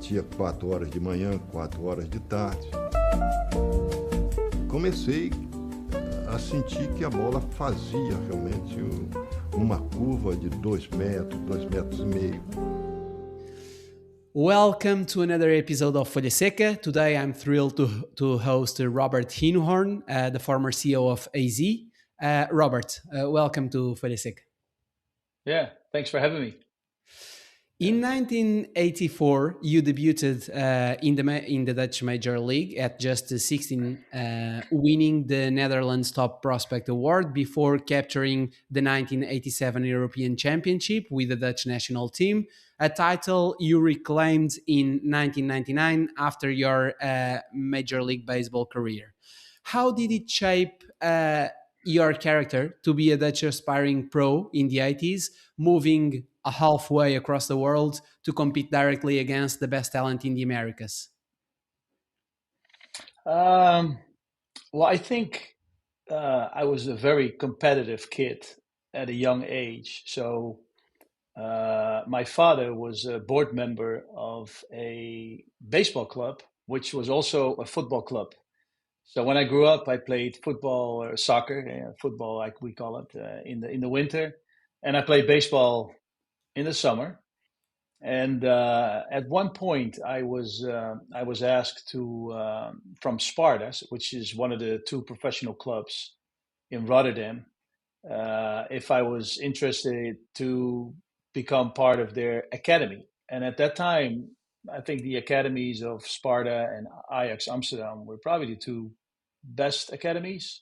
batia 4 horas de manhã, 4 horas de tarde. Comecei a sentir que a bola fazia realmente uma curva de 2 metros, 2 metros e meio. Welcome to another episode of Folha Seca. Today I'm thrilled to host Robert Eenhoorn, the former CEO of AZ. Robert, welcome to Folha Seca. Yeah, thanks for having me. In 1984, you debuted in the Dutch Major League at just 16, winning the Netherlands Top Prospect Award before capturing the 1987 European Championship with the Dutch national team, a title you reclaimed in 1999 after your Major League Baseball career. How did it shape your character to be a Dutch aspiring pro in the 80s, moving halfway across the world to compete directly against the best talent in the Americas? Well, I think I was a very competitive kid at a young age. So my father was a board member of a baseball club, which was also a football club. So when I grew up, I played football or soccer, football like we call it, in the winter, and I played baseball in the summer. And at one point, I was asked to from Sparta, which is one of the two professional clubs in Rotterdam, if I was interested to become part of their academy. And at that time, I think the academies of Sparta and Ajax Amsterdam were probably the two best academies.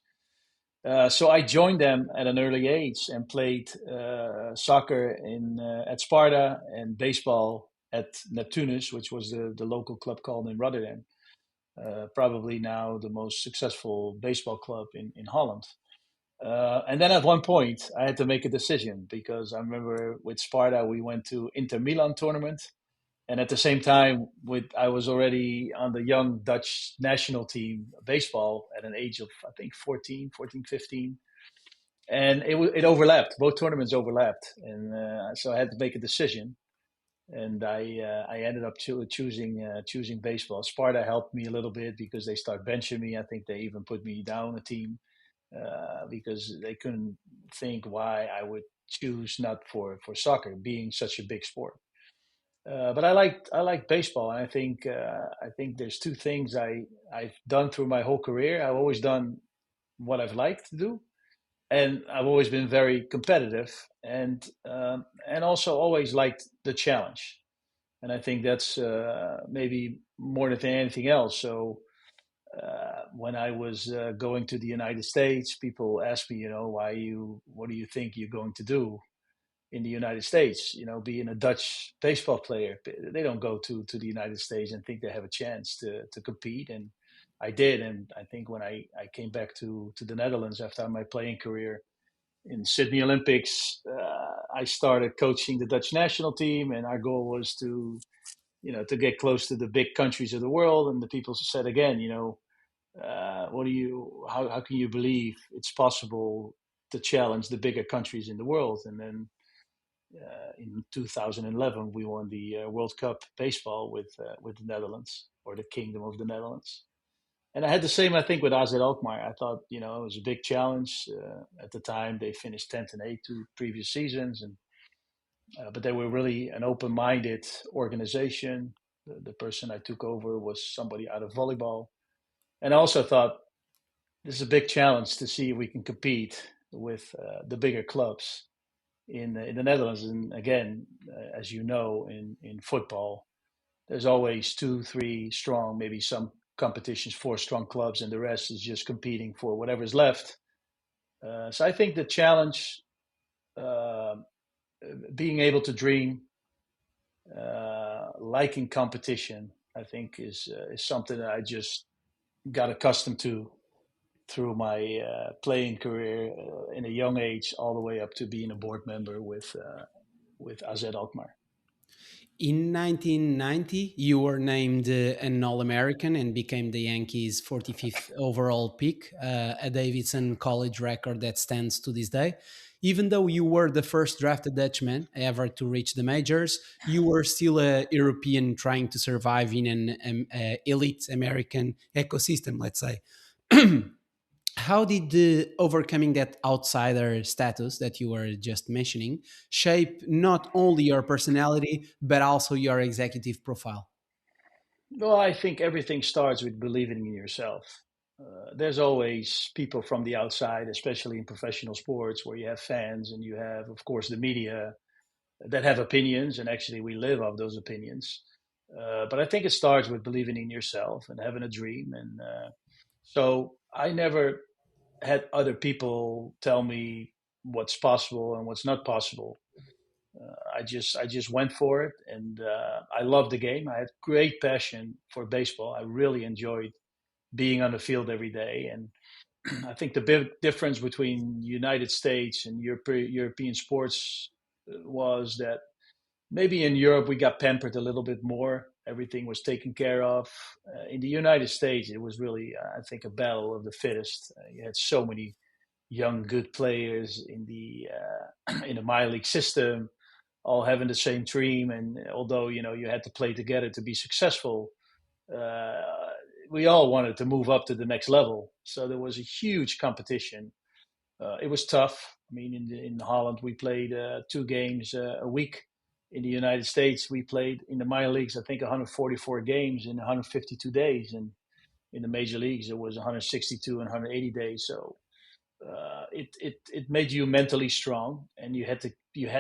So I joined them at an early age and played soccer at Sparta and baseball at Neptunus, which was the local club called in Rotterdam. Probably now the most successful baseball club in Holland. And then at one point, I had to make a decision because I remember with Sparta, we went to Inter Milan tournament. And at the same time, I was already on the young Dutch national team baseball at an age of, I think, 14, 15. And it overlapped. Both tournaments overlapped. And so I had to make a decision. And I ended up choosing baseball. Sparta helped me a little bit because they start benching me. I think they even put me down a team because they couldn't think why I would choose not for soccer, being such a big sport. But I like baseball, and I think there's two things I've done through my whole career. I've always done what I've liked to do, and I've always been very competitive, and also always liked the challenge. And I think that's maybe more than anything else. So when I was going to the United States, people asked me, what do you think you're going to do in the United States, being a Dutch baseball player? They don't go to the United States and think they have a chance to compete. And I did. And I think when I came back to the Netherlands after my playing career in Sydney Olympics, I started coaching the Dutch national team. And our goal was to get close to the big countries of the world. And the people said again, how can you believe it's possible to challenge the bigger countries in the world? And then in 2011, we won the World Cup baseball with the Netherlands, or the Kingdom of the Netherlands. And I had the same, I think, with AZ Alkmaar. I thought, it was a big challenge. At the time, they finished 10th and 8th 2 previous seasons, but they were really an open-minded organization. The person I took over was somebody out of volleyball, and I also thought this is a big challenge to see if we can compete with the bigger clubs in the Netherlands. And again, as you know, in football, there's always 2, 3 strong, maybe some competitions, 4 strong clubs, and the rest is just competing for whatever's left. So I think the challenge, being able to dream, liking competition, I think is something that I just got accustomed to through my playing career in a young age, all the way up to being a board member with AZ Alkmaar. In 1990, you were named an All-American and became the Yankees' 45th overall pick, a Davidson College record that stands to this day. Even though you were the first drafted Dutchman ever to reach the majors, you were still a European trying to survive in an elite American ecosystem, let's say. How did the overcoming that outsider status that you were just mentioning shape not only your personality but also your executive profile? Well, I think everything starts with believing in yourself. There's always people from the outside, especially in professional sports, where you have fans and you have, of course, the media that have opinions, and actually we live off those opinions. But I think it starts with believing in yourself and having a dream. And so I never had other people tell me what's possible and what's not possible. I just went for it, and I loved the game. I had great passion for baseball. I really enjoyed being on the field every day, and I think the big difference between United States and European sports was that maybe in Europe we got pampered a little bit more. Everything was taken care of. In the United States, it was really, I think, a battle of the fittest. You had so many young, good players in the in the minor league system, all having the same dream. And although you had to play together to be successful, uh, we all wanted to move up to the next level. So there was a huge competition. It was tough. I mean, in Holland, we played 2 games a week. In the United States, we played in the minor leagues, I think, 144 games in 152 days. And in the major leagues, it was 162 and 180 days. So it made you mentally strong, and you had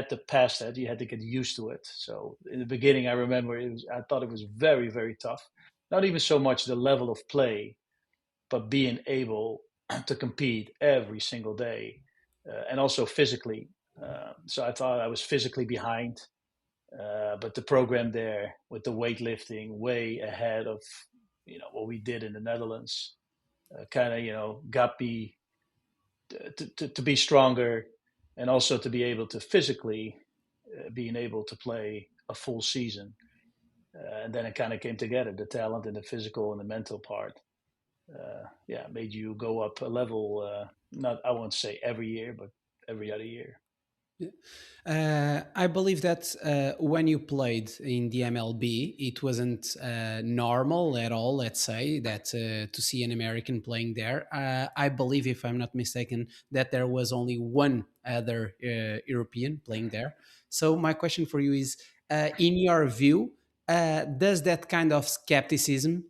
to pass that. You had to get used to it. So in the beginning, I remember I thought it was very, very tough. Not even so much the level of play, but being able to compete every single day, and also physically. So I thought I was physically behind, but the program there with the weightlifting way ahead of what we did in the Netherlands, kind of got me to be stronger, and also to be able to physically being able to play a full season. And then it kind of came together, the talent and the physical and the mental part. Yeah, made you go up a level. Not, I won't say every year, but every other year. Yeah. I believe that when you played in the MLB, it wasn't normal at all, let's say, that to see an American playing there. I believe, if I'm not mistaken, that there was only one other European playing there. So, my question for you is in your view, does that kind of skepticism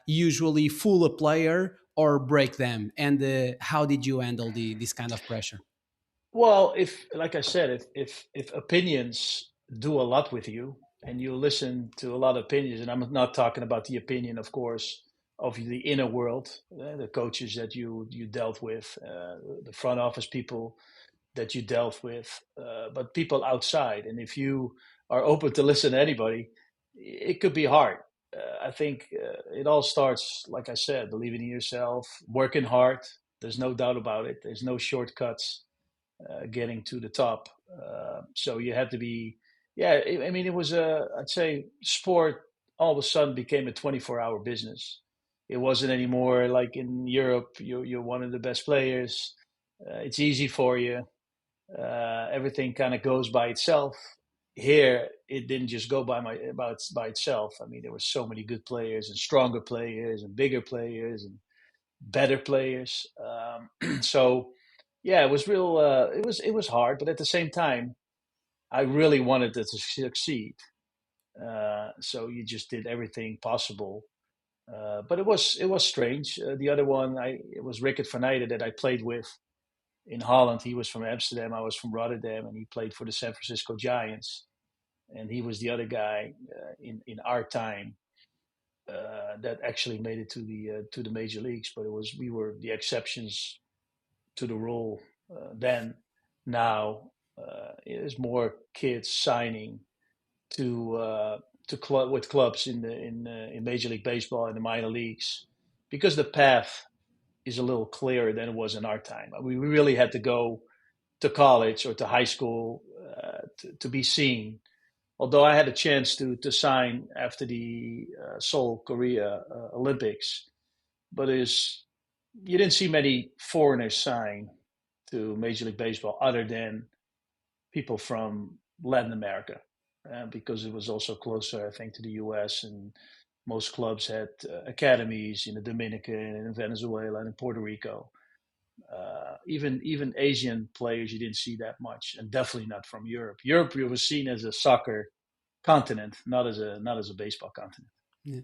usually fool a player or break them? And how did you handle this kind of pressure? Well, if like I said, if opinions do a lot with you, and you listen to a lot of opinions, and I'm not talking about the opinion, of course, of the inner world, the coaches that you dealt with, the front office people that you dealt with, but people outside. And if you are open to listen to anybody, it could be hard. I think it all starts, like I said, believing in yourself, working hard. There's no doubt about it. There's no shortcuts getting to the top. So you had to be, yeah. I mean, it was I'd say, sport all of a sudden became a 24-hour business. It wasn't anymore like in Europe. You're one of the best players. It's easy for you. Everything kind of goes by itself. Here, it didn't just go by itself. I mean, there were so many good players and stronger players and bigger players and better players. So yeah, it was real. It was hard, but at the same time, I really wanted it to succeed. So you just did everything possible. But it was strange. The other one, it was Rickert van Eyden that I played with in Holland. He was from Amsterdam. I was from Rotterdam, and he played for the San Francisco Giants. And he was the other guy in our time that actually made it to the major leagues. But we were the exceptions to the rule then. Now there's more kids signing with clubs in Major League Baseball and the minor leagues, because the path is a little clearer than it was in our time. I mean, we really had to go to college or to high school to be seen. Although I had a chance to sign after the Seoul Korea Olympics, but you didn't see many foreigners sign to Major League Baseball other than people from Latin America, because it was also closer, I think, to the U.S. and most clubs had academies in the Dominican and in Venezuela and in Puerto Rico. Even Asian players you didn't see that much, and definitely not from Europe. Europe was seen as a soccer continent, not as a baseball continent. Yeah.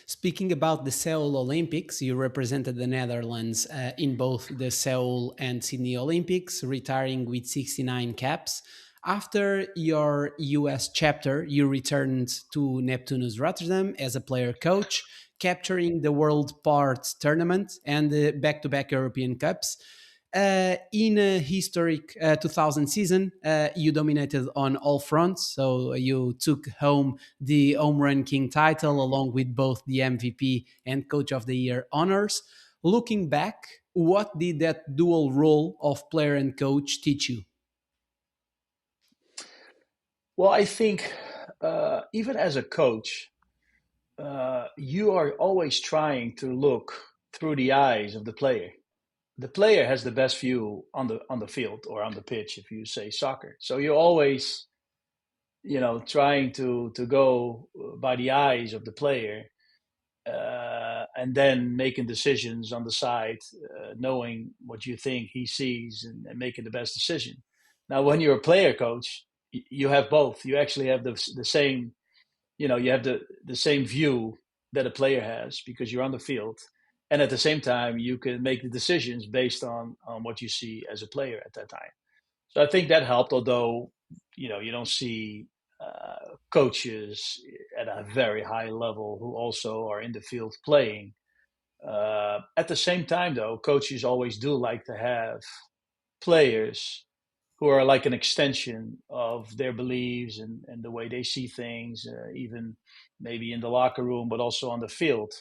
Speaking about the Seoul Olympics, you represented the Netherlands in both the Seoul and Sydney Olympics, retiring with 69 caps. After your US chapter, you returned to Neptunus Rotterdam as a player coach, capturing the World Parts Tournament and the back to back European Cups. In a historic 2000 season, you dominated on all fronts. So you took home the Home Run King title along with both the MVP and Coach of the Year honors. Looking back, what did that dual role of player and coach teach you? Well, I think even as a coach, you are always trying to look through the eyes of the player. The player has the best view on the field or on the pitch, if you say soccer. So you're always, trying to go by the eyes of the player, and then making decisions on the side, knowing what you think he sees and making the best decision. Now, when you're a player coach, you have both. You actually have the same, you have the same view that a player has because you're on the field, and at the same time you can make the decisions based on what you see as a player at that time. So I think that helped, although you don't see coaches at a very high level who also are in the field playing. At the same time, though, coaches always do like to have players who are like an extension of their beliefs and the way they see things, even maybe in the locker room, but also on the field.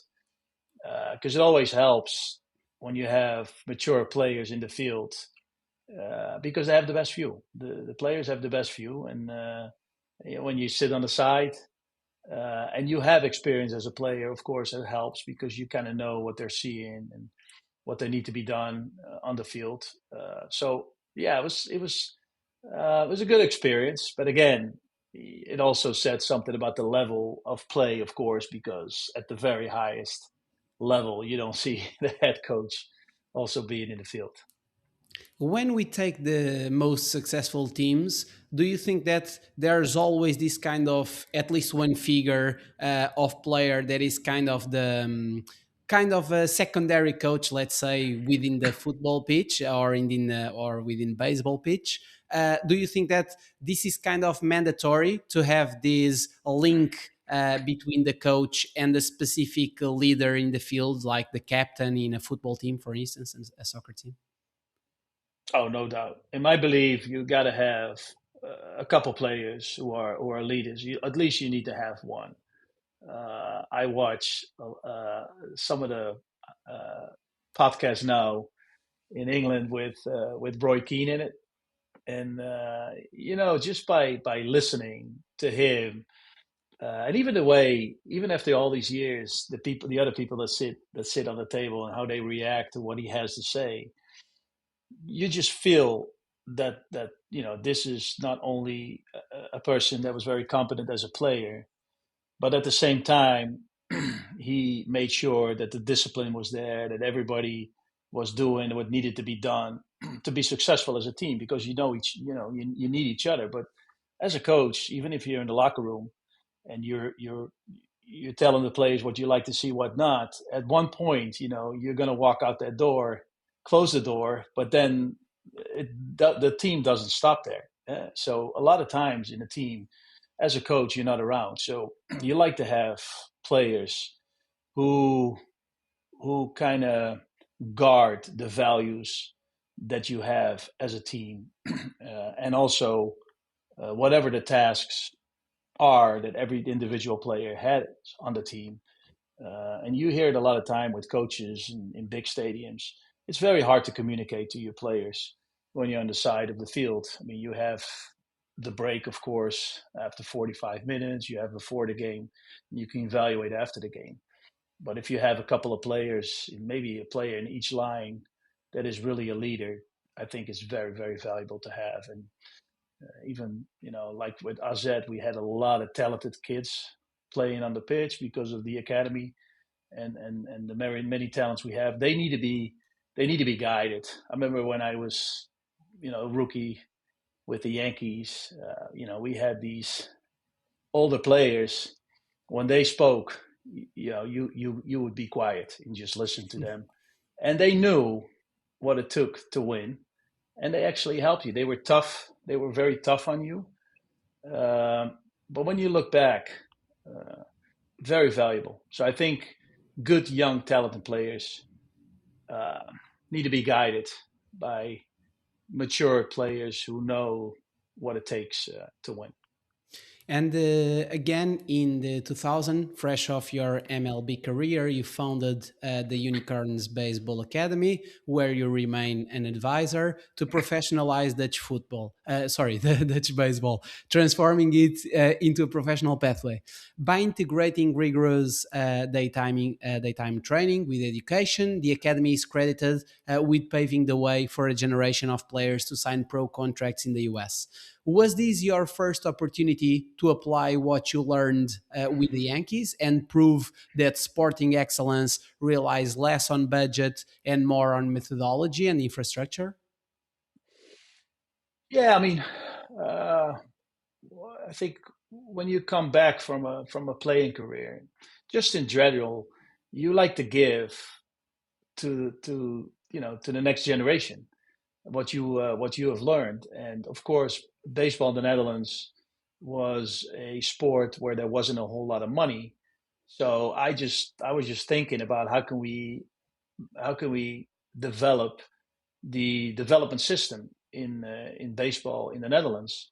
Because it always helps when you have mature players in the field, because they have the best view. The players have the best view. And when you sit on the side, and you have experience as a player, of course, it helps because you kind of know what they're seeing and what they need to be done on the field. So yeah, it was a good experience. But again, it also said something about the level of play, of course, because at the very highest level, you don't see the head coach also being in the field. When we take the most successful teams, do you think that there's always this kind of at least one figure of player that is kind of a secondary coach, let's say within the football pitch or or within baseball pitch? Do you think that this is kind of mandatory to have this link between the coach and the specific leader in the field, like the captain in a football team, for instance, and a soccer team? Oh, no doubt. In my belief, you got to have a couple players who are leaders. At least you need to have one. I watch some of the uh, podcasts now in England with Roy Keane in it, and just by listening to him, and even the way, even after all these years, the other people that sit on the table and how they react to what he has to say, you just feel that this is not only a person that was very competent as a player, but at the same time, he made sure that the discipline was there, that everybody was doing what needed to be done to be successful as a team. Because you need each other. But as a coach, even if you're in the locker room and you're telling the players what you like to see, what not, at one point, you're going to walk out that door, close the door, but then the team doesn't stop there. So a lot of times in a team, as a coach, you're not around. So you like to have players who kind of guard the values that you have as a team, and also whatever the tasks are that every individual player has on the team. And you hear it a lot of time with coaches in big stadiums. It's very hard to communicate to your players when you're on the side of the field. I mean, you have the break, of course, after 45 minutes. You have before the game. You can evaluate after the game. But if you have a couple of players, maybe a player in each line that is really a leader, I think is very, very valuable to have. And even, like with AZ, we had a lot of talented kids playing on the pitch because of the academy and the many talents we have. They need to be guided. I remember when I was, a rookie with the Yankees, we had these older players. When they spoke, you would be quiet and just listen to them, and they knew what it took to win, and they actually helped you. They were tough. They were very tough on you. But when you look back, uh, very valuable. So I think good young talented players uh, need to be guided by mature players who know what it takes to win. And again, in the 2000, fresh off your MLB career, you founded the Unicorns Baseball Academy, where you remain an advisor to professionalize Dutch football. Sorry, the Dutch baseball, transforming it into a professional pathway by integrating rigorous daytime training with education. The academy is credited with paving the way for a generation of players to sign pro contracts in the US. Was this your first opportunity to apply what you learned with the Yankees and prove that sporting excellence relies less on budget and more on methodology and infrastructure? Yeah, I mean, uh, I think when you come back from a playing career, just in general, you like to give to the next generation what you have learned. And of course, baseball in the Netherlands was a sport where there wasn't a whole lot of money. So I was just thinking about how can we develop the development system in baseball in the Netherlands.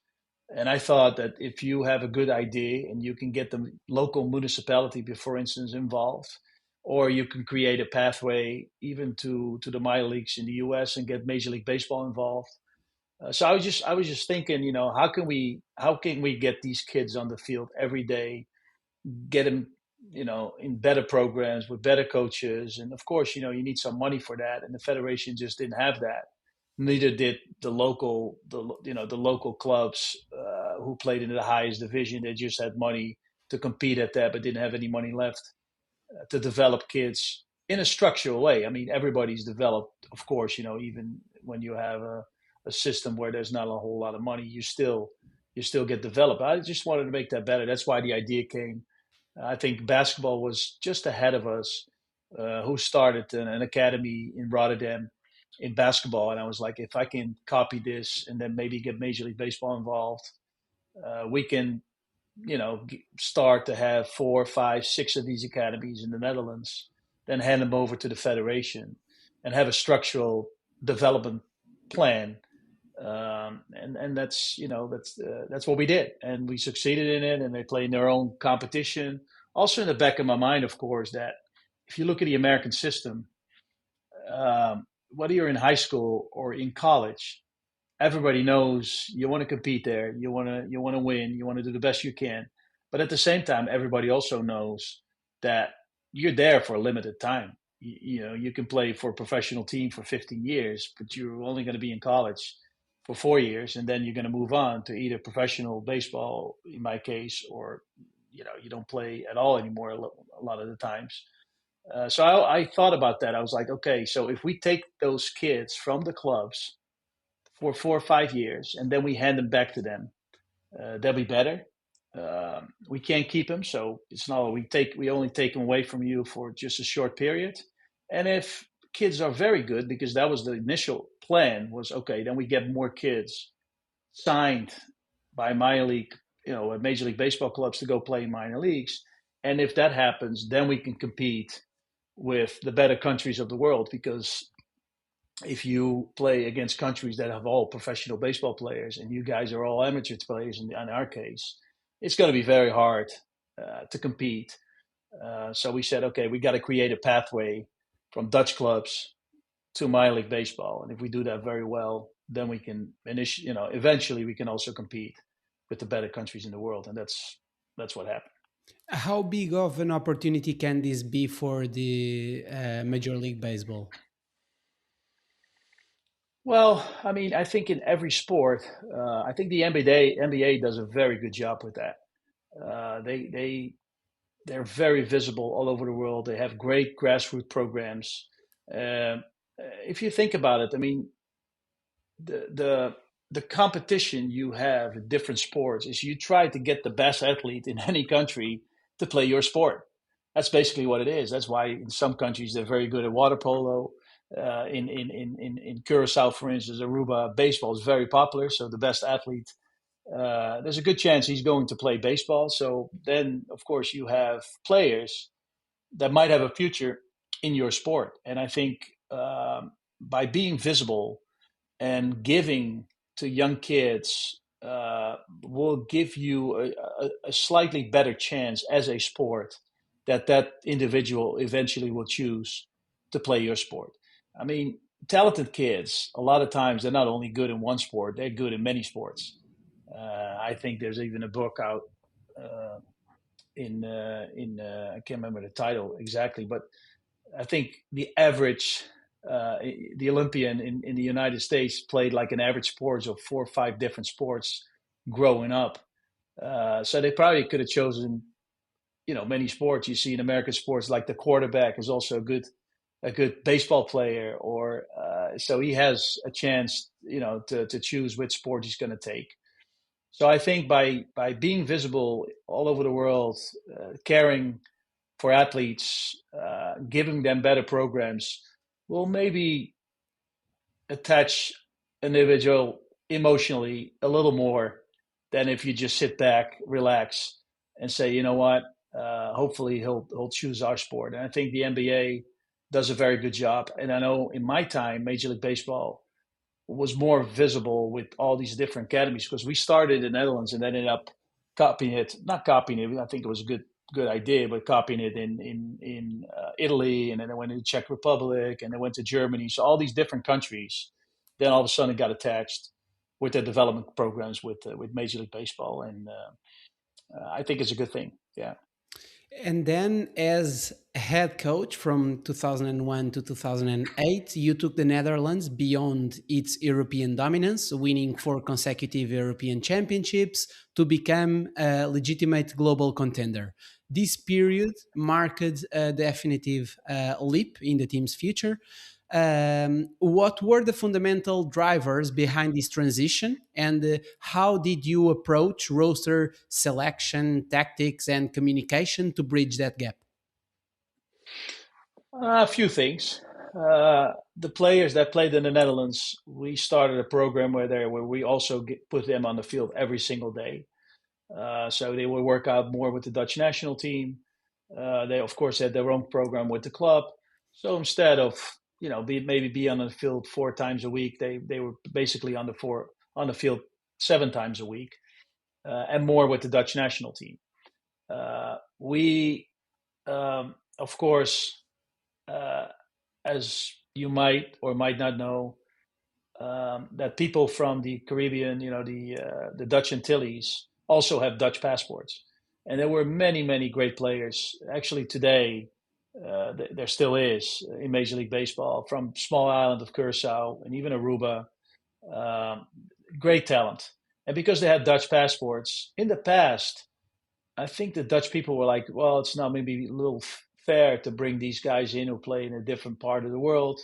And I thought that if you have a good idea and you can get the local municipality, for instance, involved, or you can create a pathway even to the minor leagues in the U.S. and get Major League Baseball involved. So I was just thinking, how can we get these kids on the field every day, get them, in better programs with better coaches, and of course, you need some money for that, and the federation just didn't have that. Neither did the local clubs who played in the highest division. They just had money to compete at that, but didn't have any money left to develop kids in a structural way. I mean, everybody's developed, of course. Even when you have a system where there's not a whole lot of money, you still get developed. I just wanted to make that better. That's why the idea came. I think basketball was just ahead of us, who started an academy in Rotterdam in basketball. And I was like, if I can copy this and then maybe get Major League Baseball involved, we can, start to have four, five, six of these academies in the Netherlands, then hand them over to the federation and have a structural development plan. And that's what we did, and we succeeded in it. And they play in their own competition. Also, in the back of my mind, of course, that if you look at the American system, whether you're in high school or in college, everybody knows you want to compete there. You want to win. You want to do the best you can. But at the same time, everybody also knows that you're there for a limited time. You can play for a professional team for 15 years, but you're only going to be in college for 4 years, and then you're going to move on to either professional baseball, in my case, or you don't play at all anymore a lot of the times. So I thought about that. I was like, okay, so if we take those kids from the clubs for 4 or 5 years, and then we hand them back to them, they'll be better. We can't keep them, so it's not we only take them away from you for just a short period. And if kids are very good, because that was the initial plan, was okay, then we get more kids signed by minor league, Major League Baseball clubs to go play in minor leagues. And if that happens, then we can compete with the better countries of the world, because if you play against countries that have all professional baseball players and you guys are all amateur players, in our case, it's going to be very hard to compete. So we said, okay, we got to create a pathway from Dutch clubs to minor league baseball, and if we do that very well, then we can eventually we can also compete with the better countries in the world, and that's what happened. How big of an opportunity can this be for the Major League Baseball? Well, I mean, I think in every sport, I think the NBA does a very good job with that. They're very visible all over the world. They have great grassroots programs. Um, if you think about it, I mean, the the competition you have in different sports is you try to get the best athlete in any country to play your sport. That's basically what it is. That's why in some countries they're very good at water polo. In Curacao, for instance, Aruba, baseball is very popular. So the best athlete, there's a good chance he's going to play baseball. So then, of course, you have players that might have a future in your sport. And I think by being visible and giving to young kids will give you a slightly better chance as a sport that that individual eventually will choose to play your sport. I mean, talented kids, a lot of times they're not only good in one sport, they're good in many sports. I think there's even a book out uh, I can't remember the title exactly, but I think the average, the Olympian in the United States played like an average sports of 4 or 5 different sports growing up. So they probably could have chosen, many sports. You see in American sports, like the quarterback is also a good baseball player, or so he has a chance, to choose which sport he's going to take. So I think by being visible all over the world, caring for athletes, giving them better programs, will maybe attach an individual emotionally a little more than if you just sit back, relax, and say, you know what, hopefully he'll choose our sport. And I think the NBA does a very good job. And I know in my time, Major League Baseball was more visible with all these different academies because we started in the Netherlands and then ended up copying it, not copying it. I think it was a good idea, but copying it in Italy, and then they went to the Czech Republic, and they went to Germany. So all these different countries, then all of a sudden it got attached with their development programs with Major League Baseball, and I think it's a good thing. Yeah. And then, as head coach from 2001 to 2008, you took the Netherlands beyond its European dominance, winning 4 consecutive European championships to become a legitimate global contender. This period marked a definitive leap in the team's future. What were the fundamental drivers behind this transition, and how did you approach roster selection, tactics, and communication to bridge that gap? A few things. The players that played in the Netherlands, we started a program where we also put them on the field every single day. So they would work out more with the Dutch national team. They of course had their own program with the club. So instead of maybe be on the field 4 times a week, they were basically on the field 7 times a week, and more with the Dutch national team. We of course, uh, as you might or might not know, that people from the Caribbean, the Dutch Antilles, also have Dutch passports, and there were many, many great players. Actually, today there still is in Major League Baseball from small island of Curacao and even Aruba. Um, Great talent, and because they had Dutch passports in the past, I think the Dutch people were like, well, it's not maybe a little fair to bring these guys in who play in a different part of the world,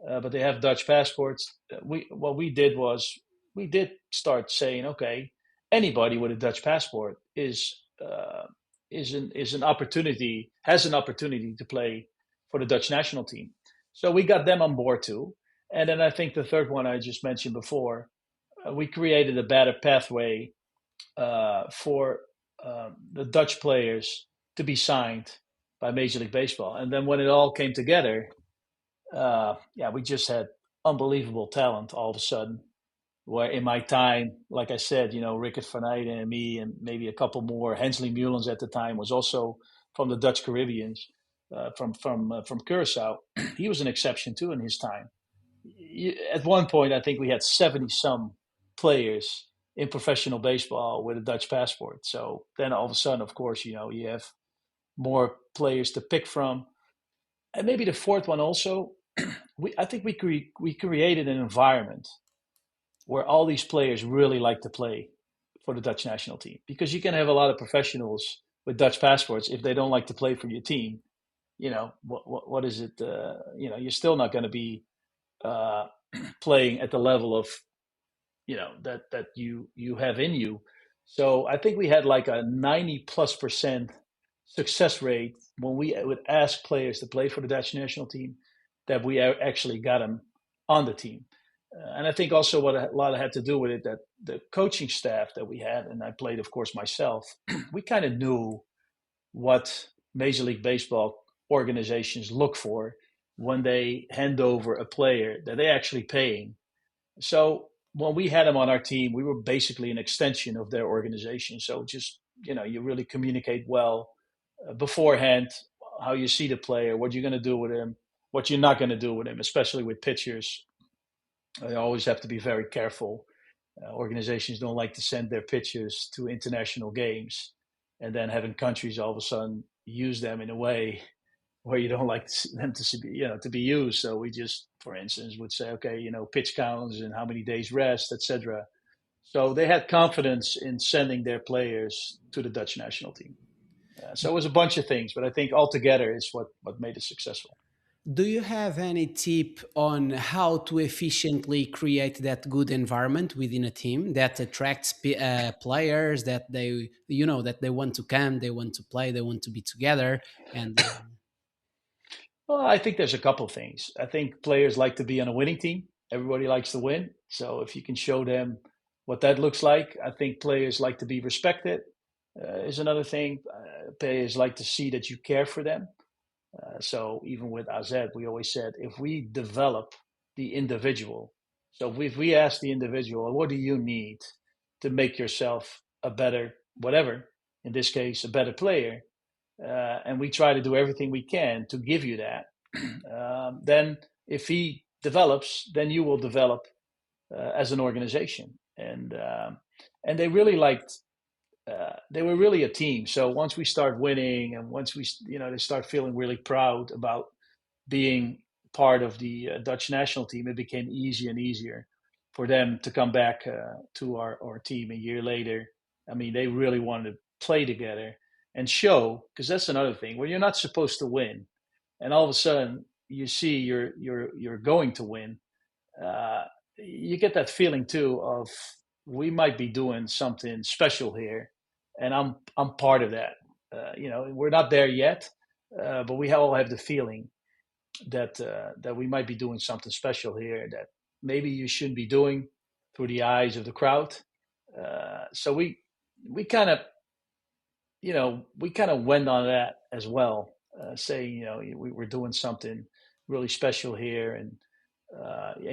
but they have Dutch passports. What we did was we did start saying, okay, anybody with a Dutch passport is an opportunity, has an opportunity to play for the Dutch national team. So we got them on board too. And then I think the third one I just mentioned before, we created a better pathway for the Dutch players to be signed by Major League Baseball. And then when it all came together, yeah, we just had unbelievable talent all of a sudden. Where in my time, like I said, Rickert van Eyden and me, and maybe a couple more. Hensley Mulens at the time was also from the Dutch Caribbeans, from Curacao. He was an exception too in his time. At one point, I think we had 70 some players in professional baseball with a Dutch passport. So then all of a sudden, of course, you have more players to pick from. And maybe the fourth one also, I think we created an environment where all these players really like to play for the Dutch national team, because you can have a lot of professionals with Dutch passports. If they don't like to play for your team, what is it? You're still not going to be uh, playing at the level of that you have in you. So I think we had like a 90+% success rate when we would ask players to play for the Dutch national team, that we actually got them on the team. And I think also what a lot had to do with it, that the coaching staff that we had, and I played, of course, myself, we kind of knew what Major League Baseball organizations look for when they hand over a player that they're actually paying. So when we had them on our team, we were basically an extension of their organization. So just, you really communicate well beforehand, how you see the player, what you're going to do with him, what you're not going to do with him, especially with pitchers. You always have to be very careful. Organizations don't like to send their pitchers to international games and then having countries all of a sudden use them in a way where you don't like them to be used. So we just, for instance, would say, okay, pitch counts and how many days rest, etc. So they had confidence in sending their players to the Dutch national team. So it was a bunch of things, but I think altogether is what made it successful. Do you have any tip on how to efficiently create that good environment within a team that attracts players, that they want to come, they want to play, they want to be together, and Well, I think there's a couple of things. I think players like to be on a winning team. Everybody likes to win. So if you can show them what that looks like, I think players like to be respected. Is another thing. Players like to see that you care for them. So even with AZ, we always said, if we develop the individual, so if we ask the individual, what do you need to make yourself a better whatever, in this case, a better player, and we try to do everything we can to give you that, then if he develops, then you will develop as an organization. And they really liked. They were really a team. So once we start winning, and once they start feeling really proud about being part of the Dutch national team, it became easier and easier for them to come back to our team a year later. I mean, they really wanted to play together and show, because that's another thing where you're not supposed to win, and all of a sudden you see you're going to win. You get that feeling too of, we might be doing something special here, and I'm part of that. We're not there yet, but we all have the feeling that we might be doing something special here that maybe you shouldn't be doing through the eyes of the crowd. So we kind of went on that as well, saying we're doing something really special here, and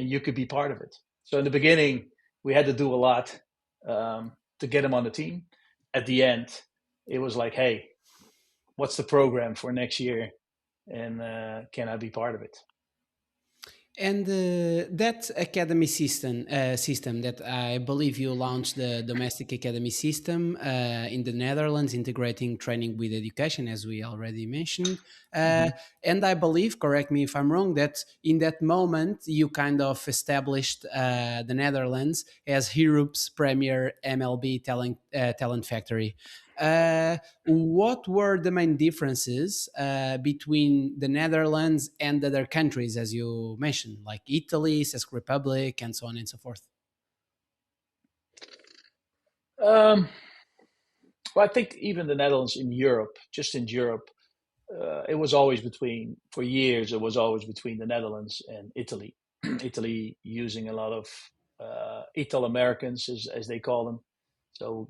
you could be part of it. So in the beginning, we had to do a lot to get him on the team. At the end, it was like, hey, what's the program for next year? And can I be part of it? And that academy system that I believe you launched, the domestic academy system in the Netherlands, integrating training with education, as we already mentioned. Mm-hmm. And I believe, correct me if I'm wrong, that in that moment you kind of established the Netherlands as Europe's premier MLB talent factory. What were the main differences between the Netherlands and other countries, as you mentioned, like Italy, Czech Republic, and so on and so forth? Um, well, I think even the Netherlands in Europe, just in Europe, it was always for years, it was always between the Netherlands and Italy. Italy using a lot of Ital Americans, as they call them. So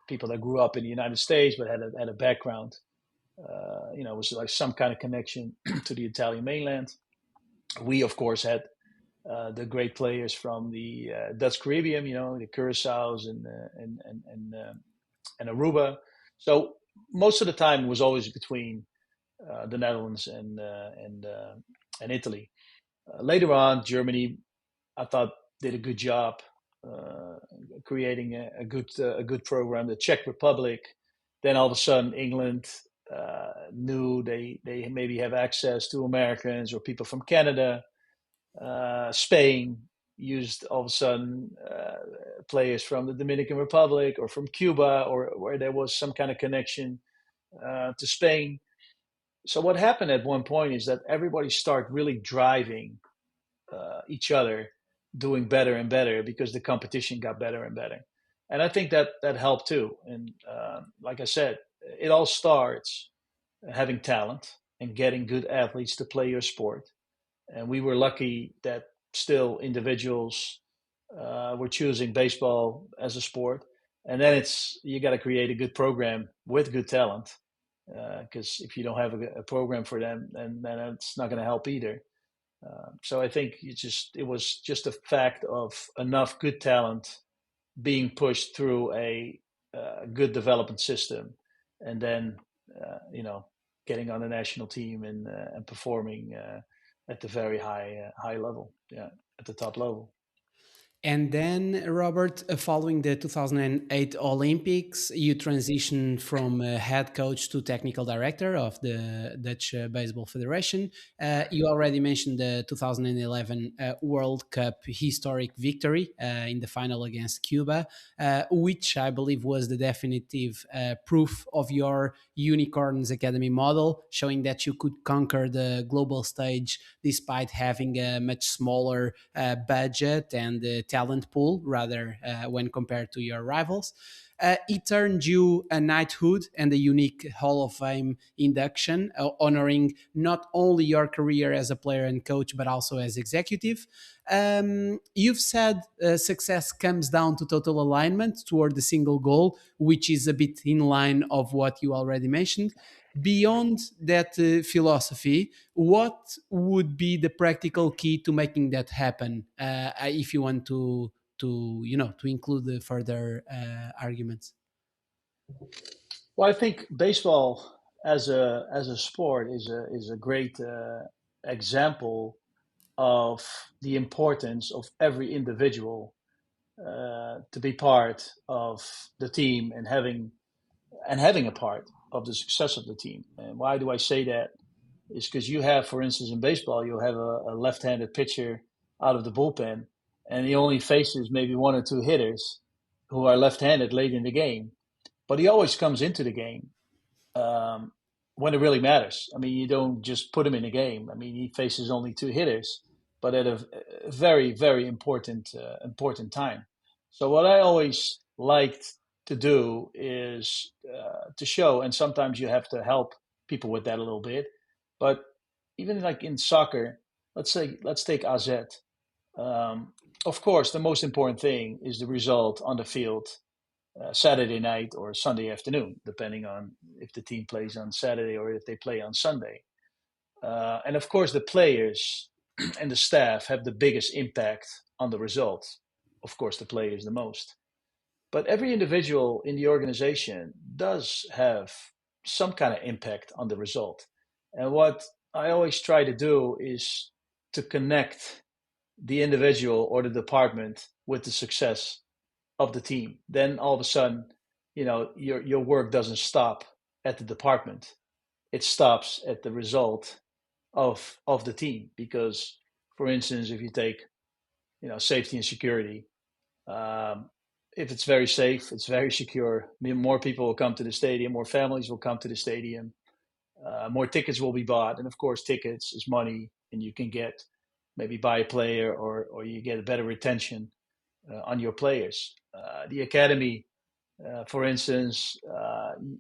people that grew up in the United States but had a background, it was like some kind of connection to the Italian mainland. We, of course, had the great players from the Dutch Caribbean, the Curaçaos and Aruba. So most of the time it was always between the Netherlands and Italy. Later on, Germany, I thought, did a good job creating a good program. The Czech Republic, then all of a sudden England knew they maybe have access to Americans or people from Canada. Spain used all of a sudden players from the Dominican Republic or from Cuba, or where there was some kind of connection to Spain. So what happened at one point is that everybody started really driving each other, doing better and better because the competition got better and better. And I think that helped too. And like I said, it all starts having talent and getting good athletes to play your sport. And we were lucky that still individuals were choosing baseball as a sport. And then you got to create a good program with good talent, because if you don't have a program for them, then it's not going to help either. So I think it was just a fact of enough good talent being pushed through a good development system, and then getting on the national team and performing at the very high level, at the top level. And then, Robert, following the 2008 Olympics, you transitioned from head coach to technical director of the Dutch Baseball Federation. You already mentioned the 2011 World Cup historic victory in the final against Cuba, which I believe was the definitive proof of your Unicorns Academy model, showing that you could conquer the global stage despite having a much smaller budget and talent pool, rather, when compared to your rivals. It earned you a knighthood and a unique Hall of Fame induction, honoring not only your career as a player and coach, but also as executive. You've said success comes down to total alignment toward the single goal, which is a bit in line of what you already mentioned. Beyond that philosophy, what would be the practical key to making that happen? If you want to include the further arguments. Well, I think baseball as a sport is a great example of the importance of every individual to be part of the team, and having a part of the success of the team. And why do I say that? Is because you have, for instance, in baseball, you have a left-handed pitcher out of the bullpen, and he only faces maybe one or two hitters who are left-handed late in the game, but he always comes into the game um, when it really matters. I mean, you don't just put him in the game. I mean, he faces only two hitters, but at a very, very important time. So what I always liked to do is to show, and sometimes you have to help people with that a little bit, but even like in soccer, let's take AZ. Um, of course, the most important thing is the result on the field Saturday night or Sunday afternoon, depending on if the team plays on Saturday or if they play on Sunday. And of course, the players and the staff have the biggest impact on the result. Of course, the players the most. But every individual in the organization does have some kind of impact on the result. And what I always try to do is to connect the individual or the department with the success of the team. Then all of a sudden, your work doesn't stop at the department. It stops at the result of the team. Because, for instance, if you take safety and security, um, if it's very safe, it's very secure, more people will come to the stadium, more families will come to the stadium, more tickets will be bought, and of course, tickets is money, and you can get maybe buy a player, or you get a better retention on your players. The academy, for instance,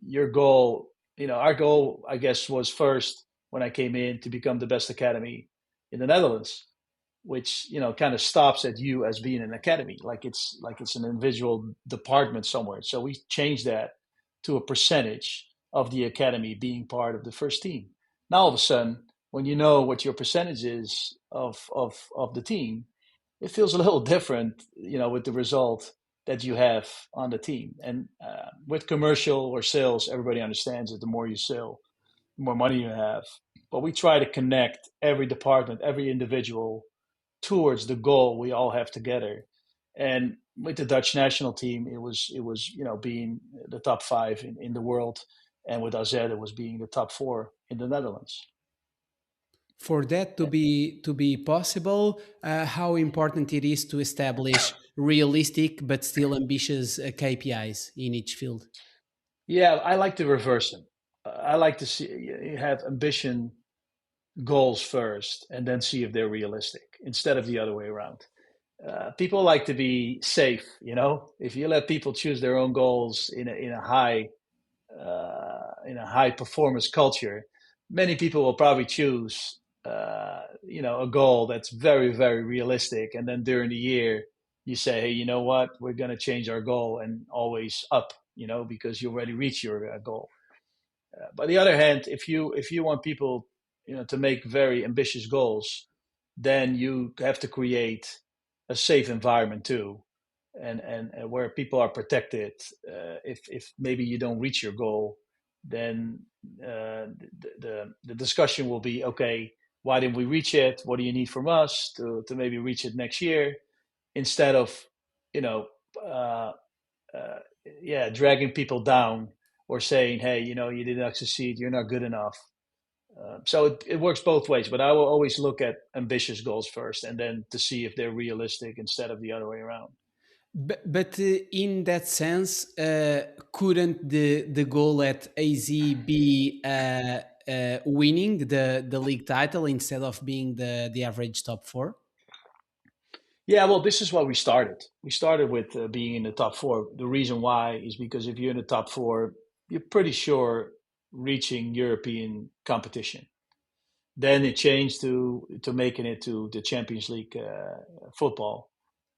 your goal, our goal, I guess, was first when I came in to become the best academy in the Netherlands, which kind of stops at you as being an academy, like it's an individual department somewhere. So we changed that to a percentage of the academy being part of the first team. Now all of a sudden, when you know what your percentage is of the team, it feels a little different, with the result that you have on the team. And with commercial or sales, everybody understands that the more you sell, the more money you have. But we try to connect every department, every individual towards the goal we all have together. And with the Dutch national team, it was being the top 5 in the world, and with AZ it was being the top 4 in the Netherlands. For that to be possible, how important it is to establish realistic but still ambitious KPIs in each field. Yeah, I like to reverse them. I like to see you have ambition goals first and then see if they're realistic instead of the other way around. People like to be safe, you know. If you let people choose their own goals in a high performance culture, many people will probably choose a goal that's very very realistic, and then during the year you say, hey, you know what, we're going to change our goal and always up, because you already reached your goal. By the other hand, if you want people, to make very ambitious goals, then you have to create a safe environment too, and where people are protected. If maybe you don't reach your goal, then the discussion will be, okay, why didn't we reach it? What do you need from us to maybe reach it next year? Instead of, you know, uh, dragging people down or saying, hey, you did not succeed, you're not good enough. So it works both ways, but I will always look at ambitious goals first and then to see if they're realistic instead of the other way around. But in that sense, couldn't the goal at AZ be winning the league title instead of being the average top four? Yeah, well, this is what we started. We started with being in the top four. The reason why is because if you're in the top four, you're pretty sure reaching European competition. Then it changed to making it to the Champions League football.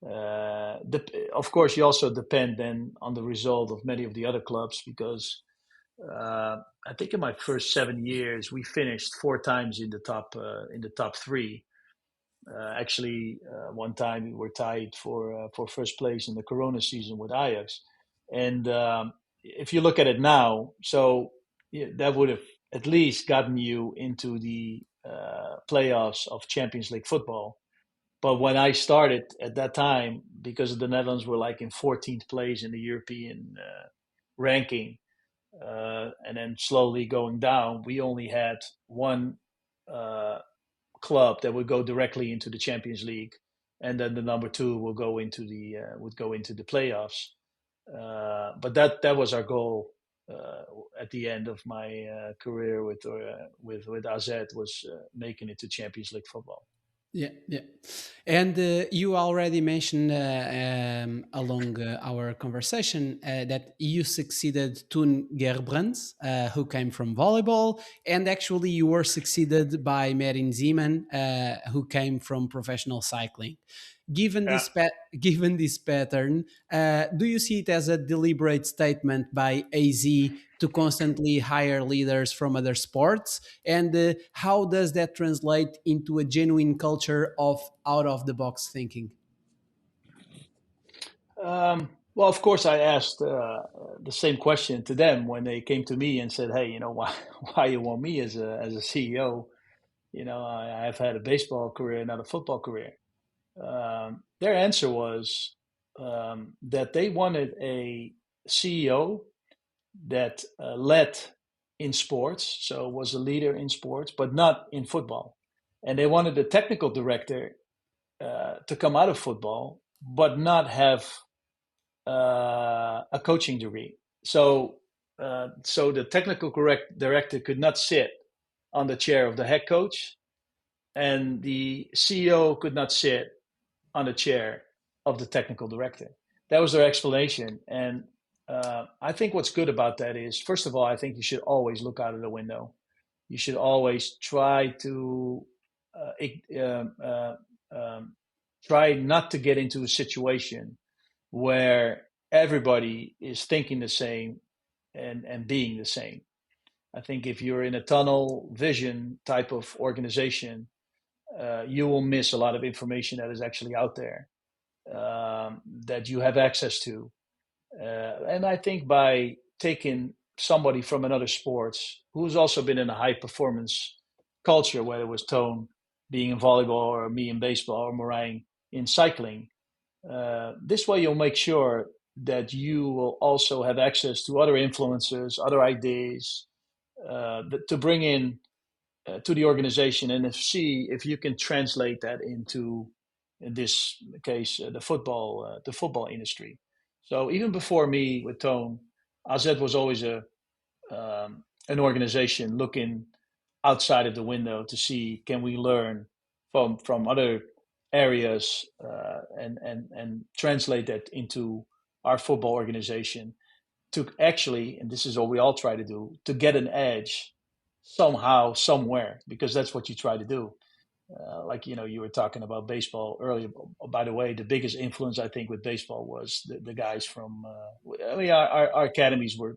Of course, you also depend then on the result of many of the other clubs, because I think in my first 7 years we finished four times in the top three. Actually, one time we were tied for first place in the Corona season with Ajax, and if you look at it now, so yeah, that would have at least gotten you into the playoffs of Champions League football. But when I started at that time, because the Netherlands were like in 14th place in the European ranking, and then slowly going down, we only had one uh, club that would go directly into the Champions League, and then the number two will go into the would go into the playoffs. But that was our goal at the end of my career with AZ, was making it to Champions League football. Yeah, yeah. And you already mentioned along our conversation that you succeeded Toon Gerbrands, who came from volleyball, and actually you were succeeded by Merin Zeeman, who came from professional cycling. Given Yeah. this given this pattern, do you see it as a deliberate statement by AZ to constantly hire leaders from other sports? And how does that translate into a genuine culture of out of the box thinking? Well, of course, I asked the same question to them when they came to me and said, "Hey, why you want me as a CEO? I've had a baseball career, not a football career." Their answer was that they wanted a CEO that led in sports, so was a leader in sports, but not in football. And they wanted a technical director to come out of football, but not have a coaching degree. So the technical correct director could not sit on the chair of the head coach, and the CEO could not sit on the chair of the technical director. That was their explanation. And I think what's good about that is, first of all, I think you should always look out of the window. You should always try to uh, um, uh, um, try not to get into a situation where everybody is thinking the same and being the same. I think if you're in a tunnel vision type of organization, you will miss a lot of information that is actually out there, that you have access to. And I think by taking somebody from another sports who's also been in a high performance culture, whether it was Tone being in volleyball or me in baseball or Marijn in cycling, this way you'll make sure that you will also have access to other influences, other ideas, to bring in to the organization, and see if you can translate that into, in this case, the football industry. So even before me with Tone, AZ was always an organization looking outside of the window to see, can we learn from other areas, and translate that into our football organization, to actually, and this is what we all try to do, to get an edge somehow, somewhere, because that's what you try to do. Like, you were talking about baseball earlier. By the way, the biggest influence I think with baseball was the guys from, I mean, our academies were,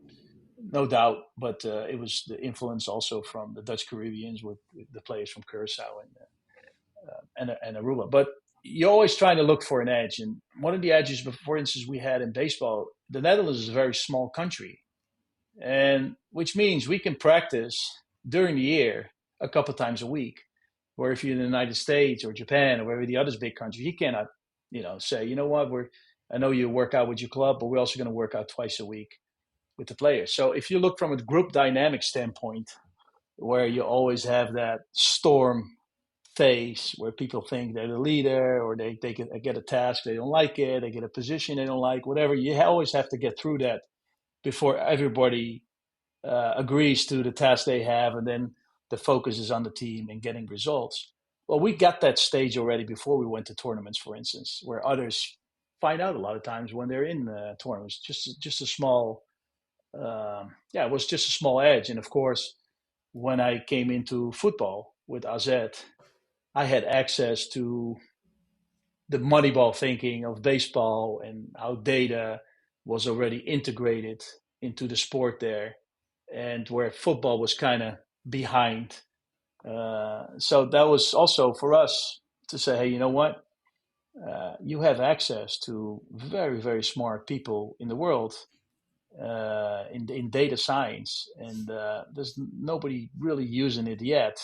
no doubt, but it was the influence also from the Dutch Caribbeans, with the players from Curacao and Aruba. But you're always trying to look for an edge. And one of the edges, for instance, we had in baseball, the Netherlands is a very small country, and which means we can practice during the year a couple times a week. Where if you're in the United States or Japan or wherever the other big countries, you cannot, say, you know what, I know you work out with your club, but we're also going to work out twice a week with the players. So if you look from a group dynamic standpoint, where you always have that storm phase where people think they're the leader, or they get a task, they don't like it, they get a position they don't like, whatever, you always have to get through that before everybody agrees to the task they have, and then the focus is on the team and getting results. Well, we got that stage already before we went to tournaments, for instance, where others find out a lot of times when they're in tournaments. Just a small, yeah, it was just a small edge. And of course, when I came into football with AZ, I had access to the Moneyball thinking of baseball and how data was already integrated into the sport there, and where football was kind of behind. So that was also for us to say, hey, you know what? You have access to very, very smart people in the world, in data science, and there's nobody really using it yet.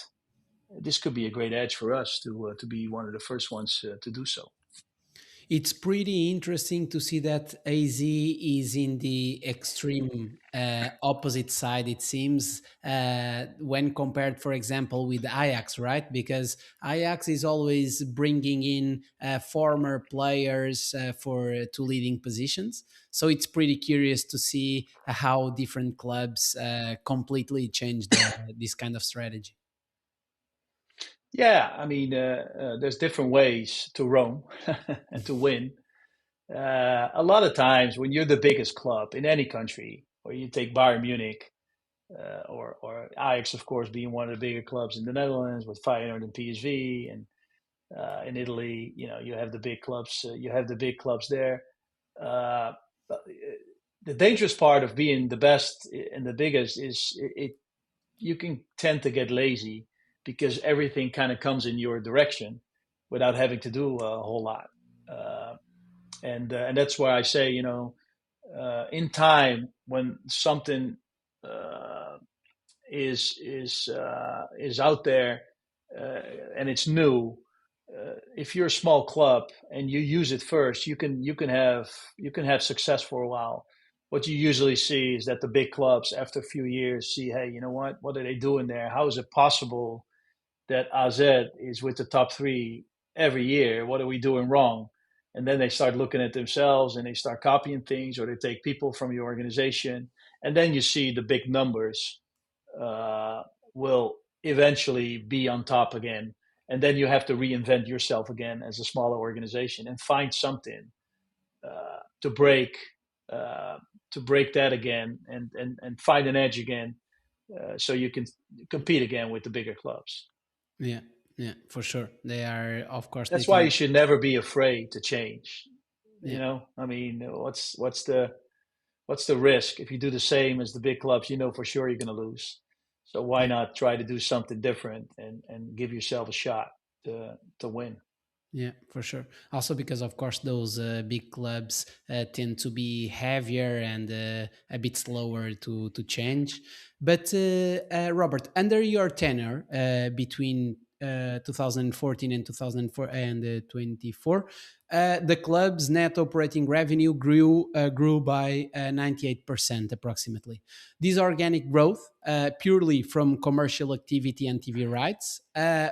This could be a great edge for us to be one of the first ones to do so. It's pretty interesting to see that AZ is in the extreme opposite side, it seems, when compared, for example, with Ajax, right? Because Ajax is always bringing in former players for to leading positions. So it's pretty curious to see how different clubs completely changed this kind of strategy. Yeah, I mean, there's different ways to roam and to win. A lot of times, when you're the biggest club in any country, or you take Bayern Munich, or Ajax, of course, being one of the bigger clubs in the Netherlands with Feyenoord and PSV, and in Italy, you have the big clubs. You have the big clubs there. Uh, the dangerous part of being the best and the biggest is you can tend to get lazy, because everything kind of comes in your direction without having to do a whole lot. And that's why I say, in time, when something uh, is out there, and it's new. If you're a small club and you use it first, you can have success for a while. What you usually see is that the big clubs, after a few years, see, hey, you know what are they doing there? How is it possible that AZ is with the top three every year? What are we doing wrong? And then they start looking at themselves and they start copying things, or they take people from your organization, and then you see the big numbers uh, will eventually be on top again. And then you have to reinvent yourself again as a smaller organization and find something uh, to break uh, to break that again, and find an edge again, so you can compete again with the bigger clubs. Yeah, yeah, for sure. They are, of course, they That's why you think, should never be afraid to change. yeah. I mean, what's the risk if you do the same as the big clubs? You know for sure you're going to lose. So why Yeah. not try to do something different, and give yourself a shot to win? Yeah, for sure. Also because, of course, those big clubs tend to be heavier and a bit slower to change. But Robert, under your tenure between 2014 and 2024, the club's net operating revenue grew by 98% approximately. This organic growth, purely from commercial activity and TV rights,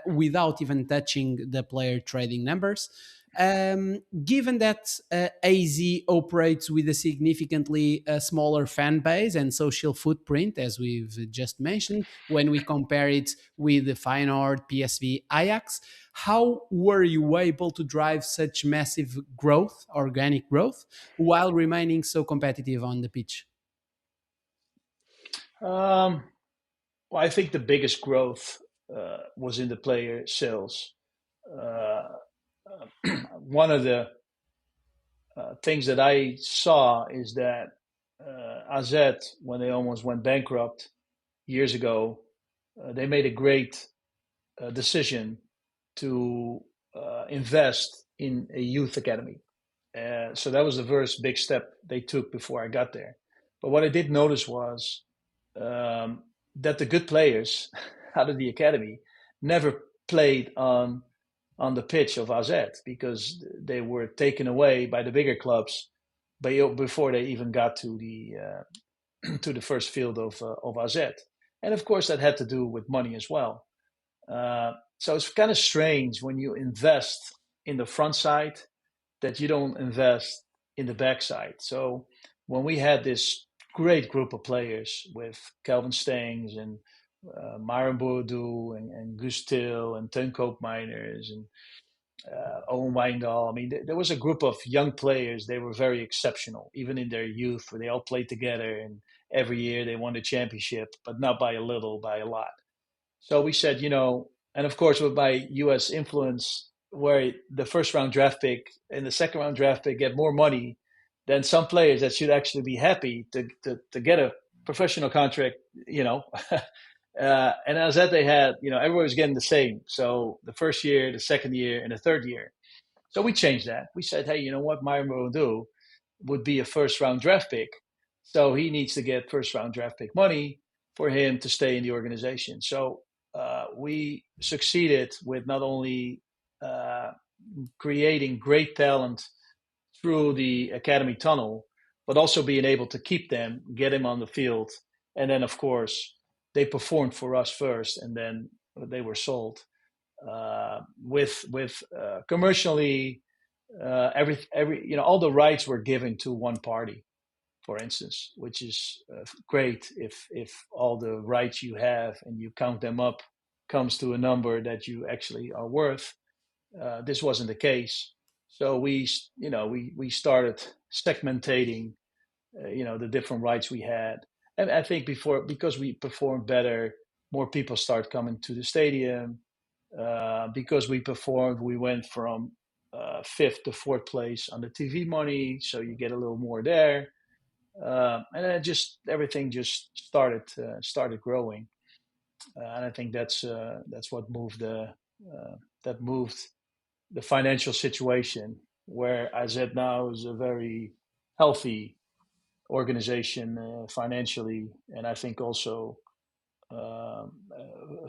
without even touching the player trading numbers. Given that AZ operates with a significantly smaller fan base and social footprint, as we've just mentioned, when we compare it with the Feyenoord, PSV, Ajax, how were you able to drive such massive growth, organic growth, while remaining so competitive on the pitch? Well, I think the biggest growth was in the player sales. One of the things that I saw is that AZ, when they almost went bankrupt years ago, they made a great decision to invest in a youth academy. So that was the first big step they took before I got there. But what I did notice was that the good players out of the academy never played on the pitch of AZ because they were taken away by the bigger clubs before they even got to the to the first field of AZ. And of course, that had to do with money as well. So it's kind of strange when you invest in the front side that you don't invest in the back side. So when we had this great group of players with Kelvin Stengs and Myron Boudou and Guus Til and Teun Koopmeiners and Owen Wijndal. I mean, there was a group of young players. They were very exceptional, even in their youth, where they all played together. And every year they won the championship, but not by a little, by a lot. So we said, and of course, with my U.S. influence, where the first round draft pick and the second round draft pick get more money than some players that should actually be happy to get a professional contract, and as that they had, everybody was getting the same. So the first year, the second year, and the third year. So we changed that. We said, hey, you know what? Myron Boudou would be a first round draft pick. So he needs to get first round draft pick money for him to stay in the organization. So we succeeded with not only creating great talent through the academy tunnel, but also being able to keep them, get them on the field. And then, of course, they performed for us first, and then they were sold with commercially all the rights were given to one party, for instance, which is great if all the rights you have and you count them up comes to a number that you actually are worth. This wasn't the case, so we started segmentating, the different rights we had. And I think because we performed better, more people start coming to the stadium. Because we performed, we went from fifth to fourth place on the TV money, so you get a little more there. And then everything just started growing. And I think that's what moved the financial situation, where AZ now is a very healthy organization financially, and I think also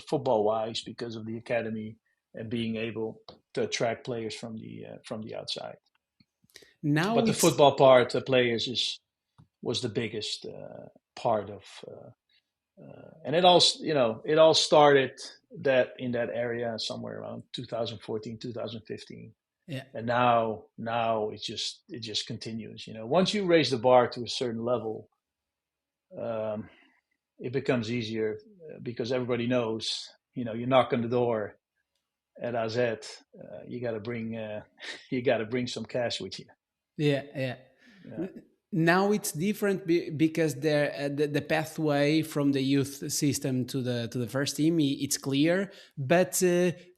football-wise, because of the academy and being able to attract players from the outside. But the football part, the players was the biggest part of, and it all started in that area somewhere around 2014, 2015. Yeah. And now it just continues. Once you raise the bar to a certain level, it becomes easier because everybody knows. You knock on the door at AZ, you got to bring some cash with you. Yeah. Now it's different because the pathway from the youth system to the first team, it's clear. But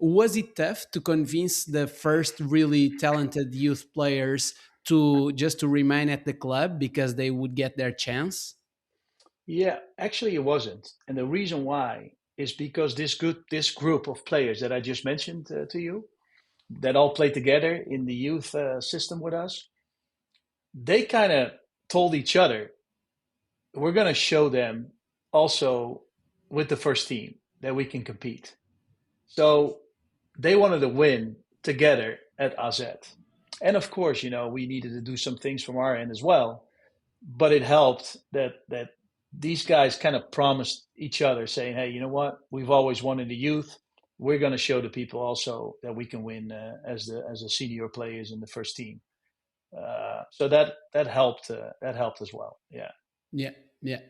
was it tough to convince the first really talented youth players to remain at the club because they would get their chance? Yeah, actually it wasn't. And the reason why is because this group of players that I just mentioned to you, that all played together in the youth system with us, they kind of told each other, we're going to show them also with the first team that we can compete. So they wanted to win together at AZ. And of course, we needed to do some things from our end as well. But it helped that these guys kind of promised each other, saying, "Hey, you know what? We've always won in the youth. We're going to show the people also that we can win as the senior players in the first team." So that helped. That helped as well. Yeah. Yeah, yeah.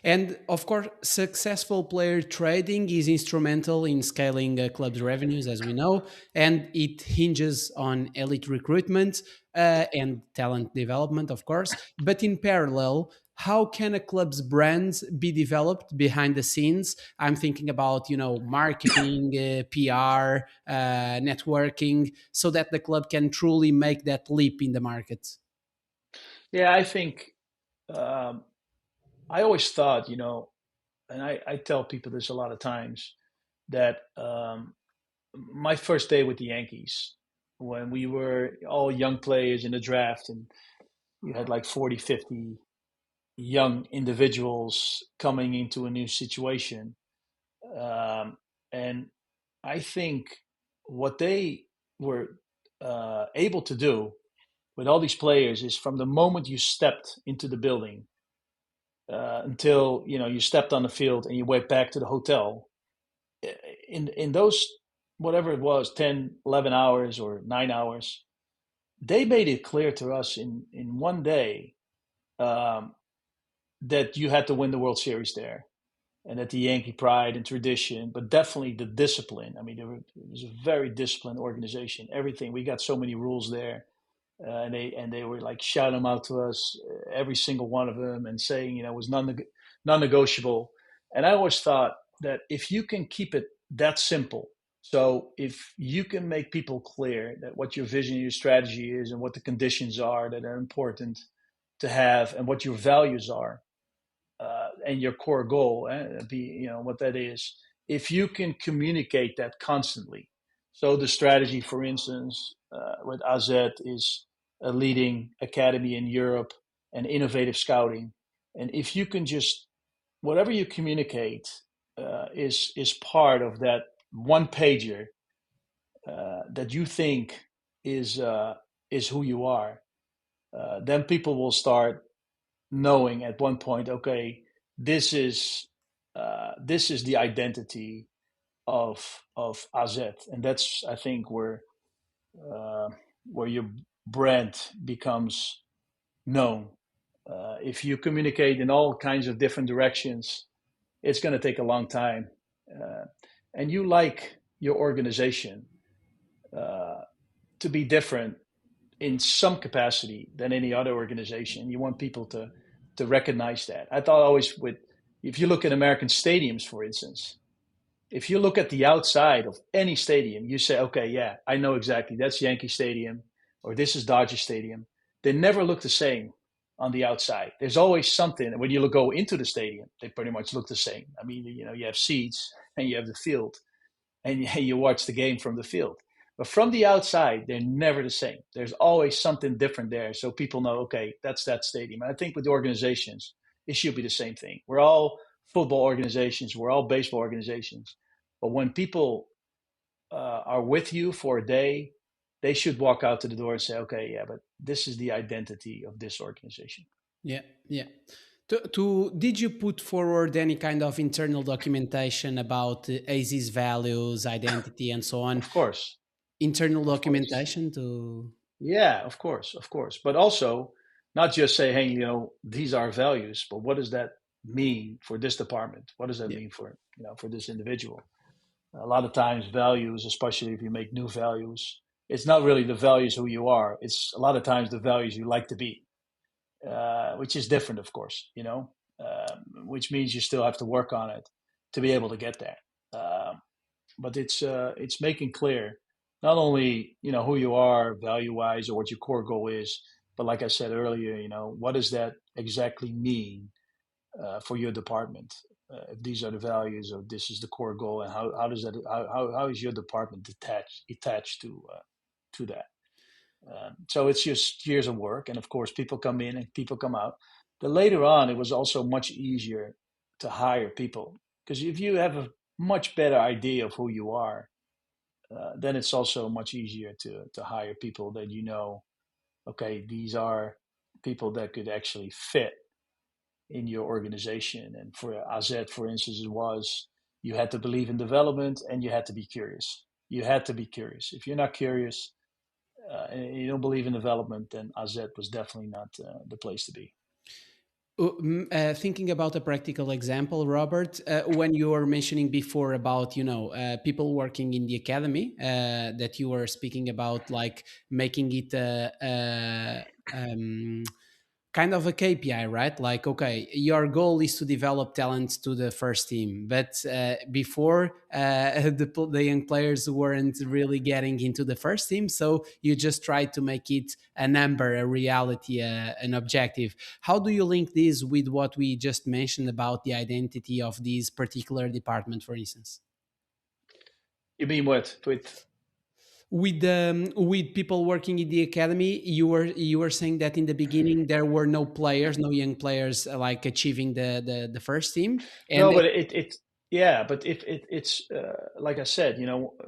And of course, successful player trading is instrumental in scaling a club's revenues, as we know, and it hinges on elite recruitment and talent development, of course. But in parallel, how can a club's brand be developed behind the scenes? I'm thinking about, marketing, PR, networking, so that the club can truly make that leap in the market. Yeah, I think I always thought, and I tell people this a lot of times, that my first day with the Yankees, when we were all young players in the draft, and you had like 40, 50 young individuals coming into a new situation. And I think what they were able to do with all these players is from the moment you stepped into the building until you stepped on the field and you went back to the hotel, in those whatever it was 10, 11 hours or 9 hours, they made it clear to us in one day um, that you had to win the World Series there, and that the Yankee pride and tradition, but definitely the discipline. I mean, it was a very disciplined organization. Everything, we got so many rules there, and they were like shouting them out to us, every single one of them, and saying it was non-negotiable. And I always thought that if you can keep it that simple, so if you can make people clear that what your vision, your strategy is, and what the conditions are that are important to have, and what your values are, and your core goal, what that is. If you can communicate that constantly, so the strategy, for instance, with AZ is a leading academy in Europe and innovative scouting, and if you can just whatever you communicate is part of that one pager that you think is who you are, then people will start knowing at one point, okay, this is the identity of AZ, and that's, I think, where your brand becomes known. If you communicate in all kinds of different directions, it's going to take a long time, and you like your organization to be different in some capacity than any other organization. You want people to recognize that. I thought always if you look at American stadiums, for instance, if you look at the outside of any stadium, you say, okay, yeah, I know exactly that's Yankee Stadium or this is Dodger Stadium. They never look the same on the outside. There's always something. When you go into the stadium, they pretty much look the same. I mean, you have seats and you have the field, and you watch the game from the field. But from the outside, they're never the same. There's always something different there. So people know, okay, that's that stadium. And I think with the organizations, it should be the same thing. We're all football organizations. We're all baseball organizations. But when people are with you for a day, they should walk out to the door and say, okay, yeah, but this is the identity of this organization. Yeah, yeah. Did you put forward any kind of internal documentation about AZ's values, identity, and so on? Of course. Internal documentation to. Yeah, of course. But also not just say, hey, these are values, but what does that mean for this department? What does that mean for this individual? A lot of times values, especially if you make new values, it's not really the values who you are. It's a lot of times the values you like to be, which is different, of course, which means you still have to work on it to be able to get there. But it's making clear not only who you are value-wise or what your core goal is, but like I said earlier, what does that exactly mean for your department? If these are the values, or this is the core goal, and how is your department attached to that? So it's just years of work, and of course, people come in and people come out. But later on, it was also much easier to hire people, because if you have a much better idea of who you are, then it's also much easier to hire people that okay, these are people that could actually fit in your organization. And for AZ, for instance, it was you had to believe in development and you had to be curious. You had to be curious. If you're not curious and you don't believe in development, then AZ was definitely not the place to be. Thinking about a practical example, Robert, when you were mentioning before about people working in the academy, that you were speaking about, like making it kind of a KPI, right? Like, okay, your goal is to develop talent to the first team, but before the young players weren't really getting into the first team, so you just try to make it a number, a reality, an objective. How do you link this with what we just mentioned about the identity of this particular department, for instance? You mean what with people working in the academy? You were saying that in the beginning there were no players, no young players like achieving the first team, and No, but but if it's like I said,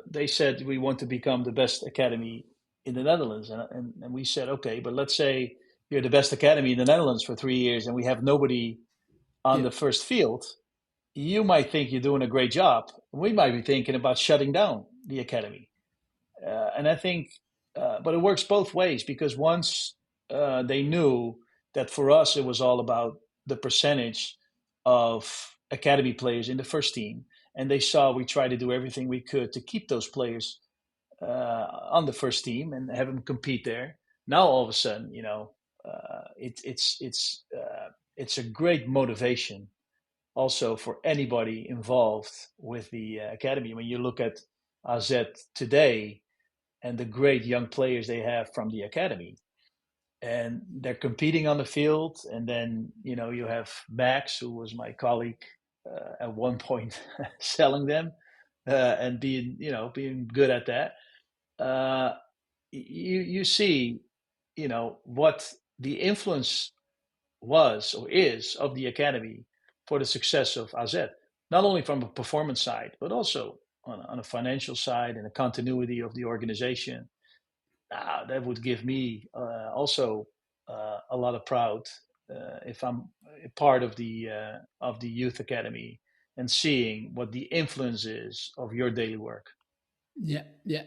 they said we want to become the best academy in the Netherlands, and we said okay, but let's say you're the best academy in the Netherlands for 3 years, and we have nobody on yeah, the first field. You might think you're doing a great job. We might be thinking about shutting down the academy. And I think, but it works both ways, because once they knew that for us it was all about the percentage of academy players in the first team, and they saw we tried to do everything we could to keep those players on the first team and have them compete there. Now all of a sudden, it's a great motivation also for anybody involved with the academy. When you look at AZ today, and the great young players they have from the academy, and they're competing on the field. And then you have Max, who was my colleague at one point, selling them and being good at that. You see what the influence was or is of the academy for the success of AZ, not only from a performance side but also on a financial side and a continuity of the organization. That would give me also a lot of proud if I'm a part of the youth academy and seeing what the influence is of your daily work. yeah, yeah.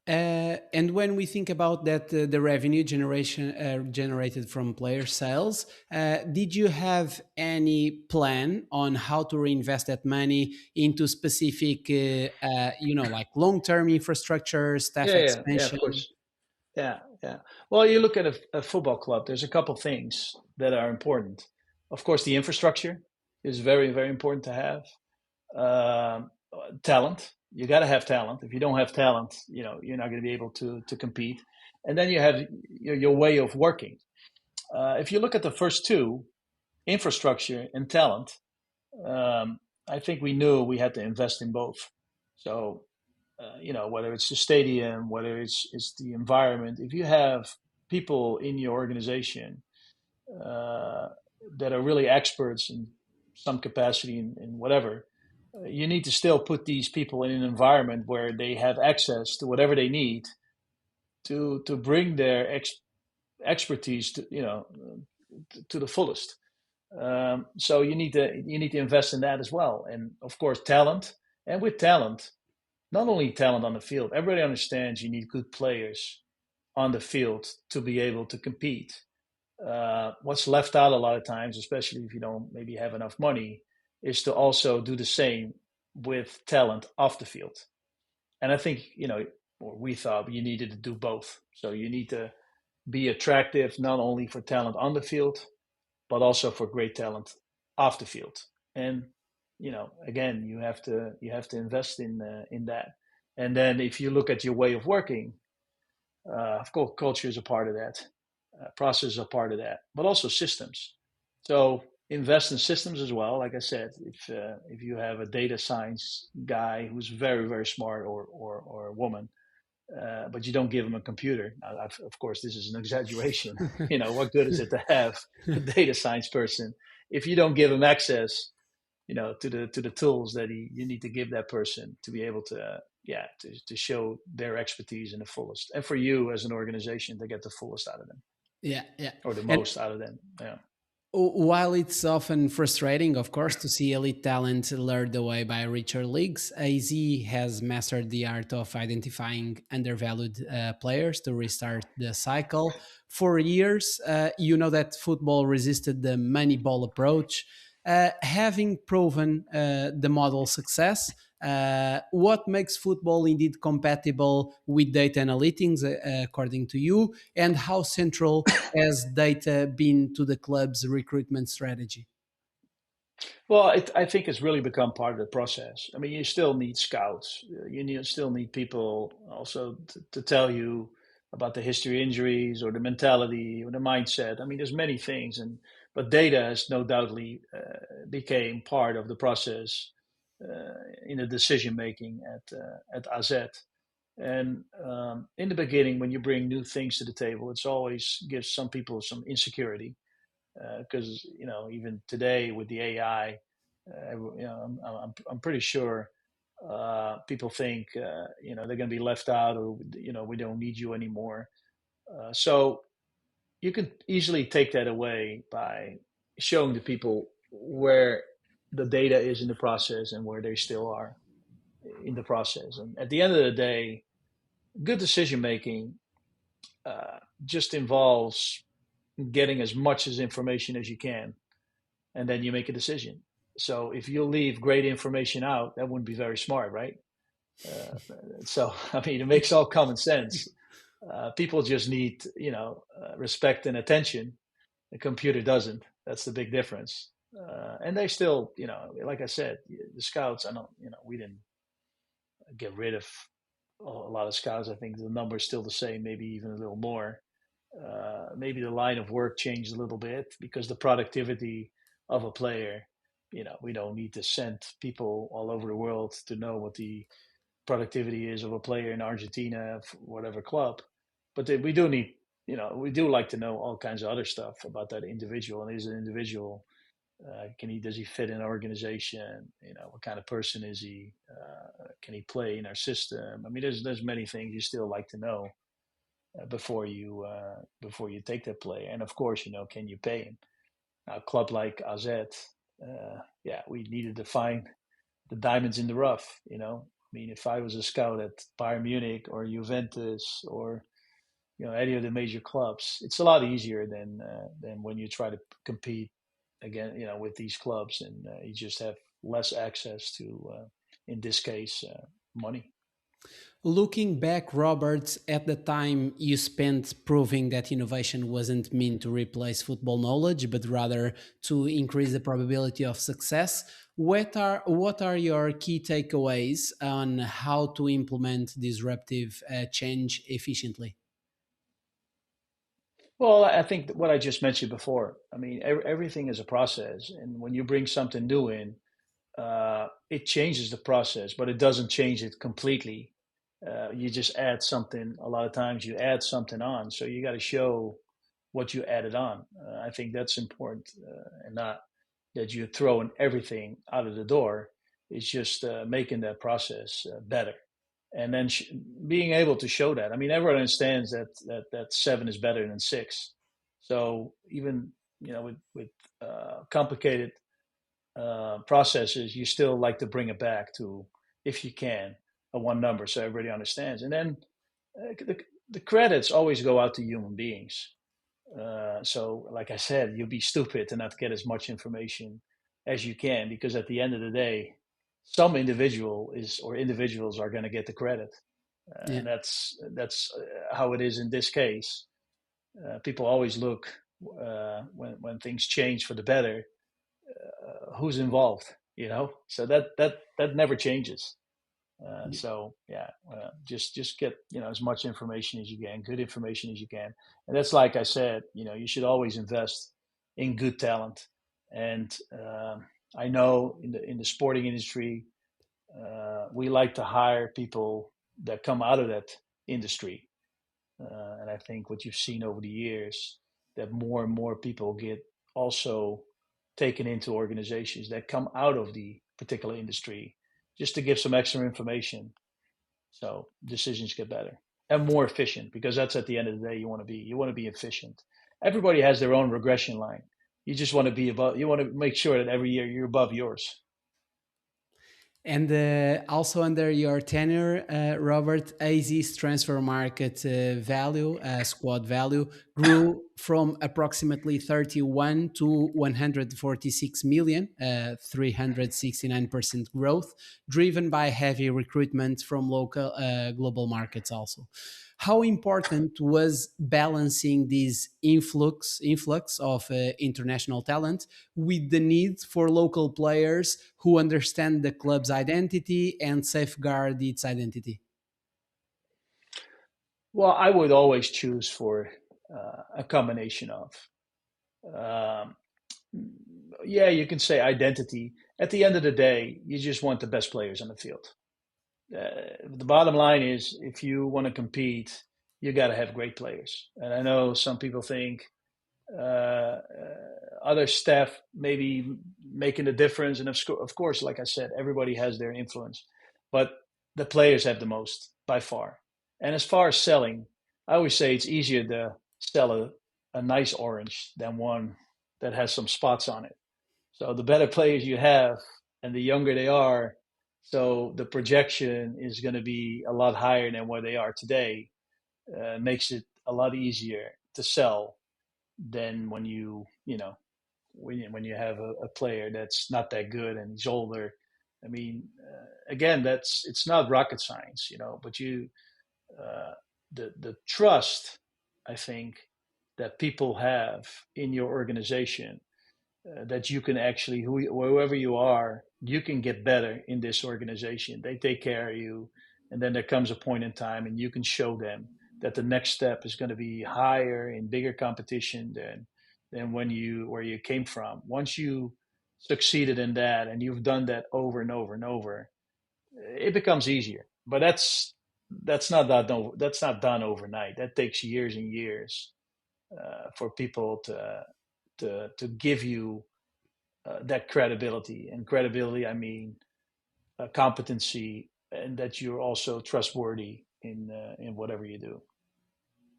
And when we think about that, the revenue generation generated from player sales, did you have any plan on how to reinvest that money into specific, like long-term infrastructure, staff Yeah, of expansion? course. Yeah. Well, you look at a football club, there's a couple things that are important. Of course, the infrastructure is very, very important to have. Talent, you got to have talent. If you don't have talent, you're not going to be able to compete. And then you have your way of working. If you look at the first two, infrastructure and talent, I think we knew we had to invest in both. So whether it's the stadium, whether it's the environment, if you have people in your organization that are really experts in some capacity in whatever, you need to still put these people in an environment where they have access to whatever they need to bring their expertise to the fullest. So you need to invest in that as well, and of course talent. And with talent, not only talent on the field, everybody understands you need good players on the field to be able to compete. What's left out a lot of times, especially if you don't maybe have enough money, is to also do the same with talent off the field. And I think, or we thought you needed to do both. So you need to be attractive not only for talent on the field, but also for great talent off the field. And again, you have to invest in that. And then if you look at your way of working, of course, culture is a part of that. Process is a part of that, but also systems. So invest in systems as well. Like I said, if you have a data science guy who's very, very smart, or a woman, but you don't give them a computer. Of course, this is an exaggeration. What good is it to have a data science person if you don't give them access, to the tools that you need to give that person to be able to to show their expertise in the fullest, and for you as an organization to get the fullest out of them, Yeah, yeah. or the And most out of them. Yeah. while it's often frustrating, of course, to see elite talent lured away by richer leagues, AZ has mastered the art of identifying undervalued players to restart the cycle. For years, you know that football resisted the money ball approach. Having proven the model success, what makes football indeed compatible with data analytics, according to you, and how central has data been to the club's recruitment strategy? Well, I think it's really become part of the process. I mean, you still need scouts. Still need people also to tell you about the history, injuries, or the mentality, or the mindset. I mean, there's many things, but data has no doubtly became part of the process in the decision making at AZ. And in the beginning, when you bring new things to the table, it's always gives some people some insecurity because even today with the AI, I'm pretty sure people think they're going to be left out, or we don't need you anymore. So you can easily take that away by showing the people where the data is in the process and where they still are in the process. And at the end of the day, good decision making just involves getting as much as information as you can, and then you make a decision. So if you leave great information out, that wouldn't be very smart, right? Uh, so I mean, it makes all common sense. People just need, respect and attention. The computer doesn't. That's the big difference. And they still, like I said, the scouts. I don't, we didn't get rid of a lot of scouts. I think the number is still the same, maybe even a little more. Maybe the line of work changed a little bit because the productivity of a player, we don't need to send people all over the world to know what the productivity is of a player in Argentina, whatever club. But we do need, we do like to know all kinds of other stuff about that individual. And is an individual, does he fit in an organization? What kind of person is he? Can he play in our system? I mean, there's many things you still like to know before you take that player. And of course, can you pay him? Now, a club like AZ, we needed to find the diamonds in the rough. I mean, if I was a scout at Bayern Munich or Juventus or any of the major clubs, it's a lot easier than when you try to compete again, with these clubs, and you just have less access to, in this case, money. Looking back, Robert, at the time you spent proving that innovation wasn't meant to replace football knowledge, but rather to increase the probability of success. What are your key takeaways on how to implement disruptive change efficiently? Well, I think what I just mentioned before. I mean, everything is a process, and when you bring something new in, it changes the process, but it doesn't change it completely. You just add something. A lot of times, you add something on, so you got to show what you added on. I think that's important, and not that you're throwing everything out of the door. It's just making that process better, and then being able to show that. I mean, everyone understands that 7 is better than 6. So even with complicated processes, you still like to bring it back to, if you can, a one number so everybody understands. And then the credits always go out to human beings. So, like I said, you'd be stupid to not get as much information as you can, because at the end of the day, some individuals are going to get the credit, Yeah. and that's how it is in this case. People always look when things change for the better. Who's involved? So that never changes. So yeah, just get as much information as you can, good information as you can, and that's, like I said, you should always invest in good talent. And I know in the sporting industry, we like to hire people that come out of that industry, and I think what you've seen over the years, that more and more people get also taken into organizations that come out of the particular industry, just to give some extra information, so decisions get better and more efficient, because that's at the end of the day you want to be. You want to be efficient. Everybody has their own regression line. You just want to be above. You want to make sure that every year you're above yours. And also under your tenure, Robert, AZ's transfer market value, squad value, grew from approximately 31 to 146 million, 369% growth, driven by heavy recruitment from local global markets also. How important was balancing this influx of international talent with the need for local players who understand the club's identity and safeguard its identity? Well, I would always choose for a combination of. Um, yeah, you can say identity. At the end of the day, you just want the best players on the field. The bottom line is, if you want to compete, you got to have great players. And I know some people think uh, other staff maybe making a difference. And of course, like I said, everybody has their influence, but the players have the most by far. And as far as selling, I always say it's easier to sell a nice orange than one that has some spots on it. So the better players you have and the younger they are, so the projection is going to be a lot higher than where they are today. Makes it a lot easier to sell than when you have a player that's not that good and he's older. I mean, again, it's not rocket science, but uh, the trust, I think, that people have in your organization, that you can actually, whoever you are, you can get better in this organization. They take care of you, and then there comes a point in time, and you can show them that the next step is going to be higher in bigger competition than where you came from. Once you succeeded in that, and you've done that over and over and over, it becomes easier. But that's not done overnight. That takes years and years for people to give you that credibility. And credibility, I mean competency, and that you're also trustworthy in whatever you do.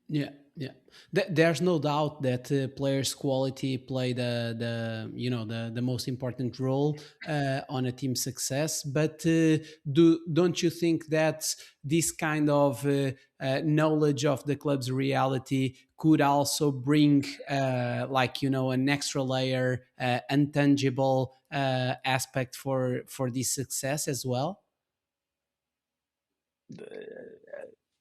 Yeah, yeah. There's no doubt that players' quality play the most important role on a team's success. But don't you think that this kind of knowledge of the club's reality could also bring an extra layer, intangible aspect for this success as well?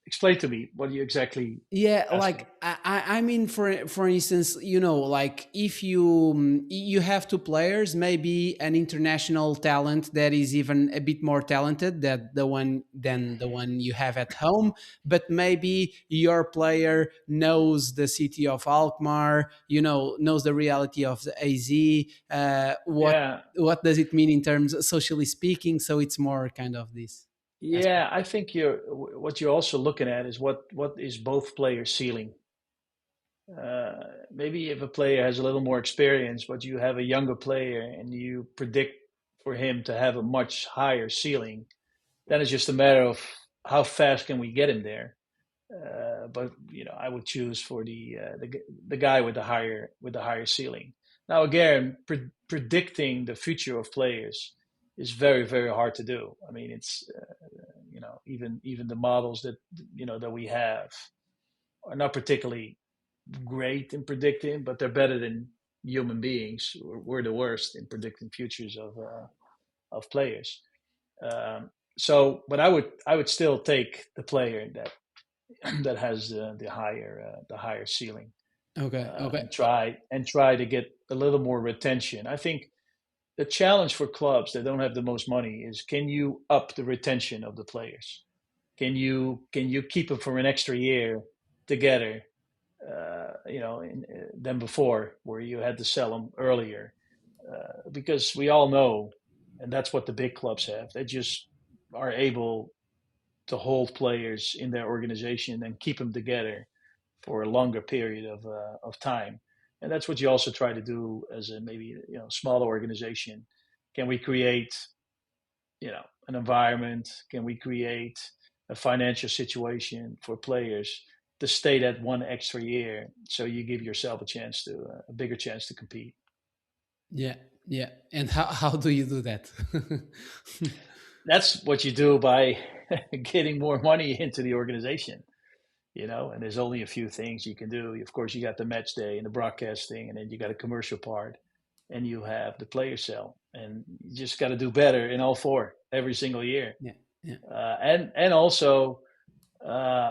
Explain to me what you exactly Yeah, asking. like I mean, for instance, like if you have two players, maybe an international talent that is even a bit more talented than the one you have at home, but maybe your player knows the city of Alkmaar, knows the reality of the AZ. Yeah, What does it mean in terms socially speaking? So it's more kind of this aspect. yeah. I think what you're also looking at is what is both players' ceiling. Maybe if a player has a little more experience, but you have a younger player and you predict for him to have a much higher ceiling, then it's just a matter of how fast can we get him there. But I would choose for the guy with the higher ceiling. Now again, predicting the future of players is very very hard to do. I mean, it's even the models that we have are not particularly great in predicting, but they're better than human beings. We're the worst in predicting futures of players. But I would still take the player that that has the higher ceiling, Okay, okay. and try to get a little more retention. I think the challenge for clubs that don't have the most money is, can you up the retention of the players? Can you keep them for an extra year together? Than before, where you had to sell them earlier, because we all know, and that's what the big clubs have. They just are able to hold players in their organization and keep them together for a longer period of time. And that's what you also try to do as a maybe smaller organization. Can we create an environment? Can we create a financial situation for players to stay that one extra year, so you give yourself a bigger chance to compete? Yeah, yeah. And how do you do that? That's what you do by getting more money into the organization. And there's only a few things you can do. Of course, you got the match day and the broadcasting, and then you got a commercial part, and you have the player sale, and you just got to do better in all four every single year. Yeah, yeah, And also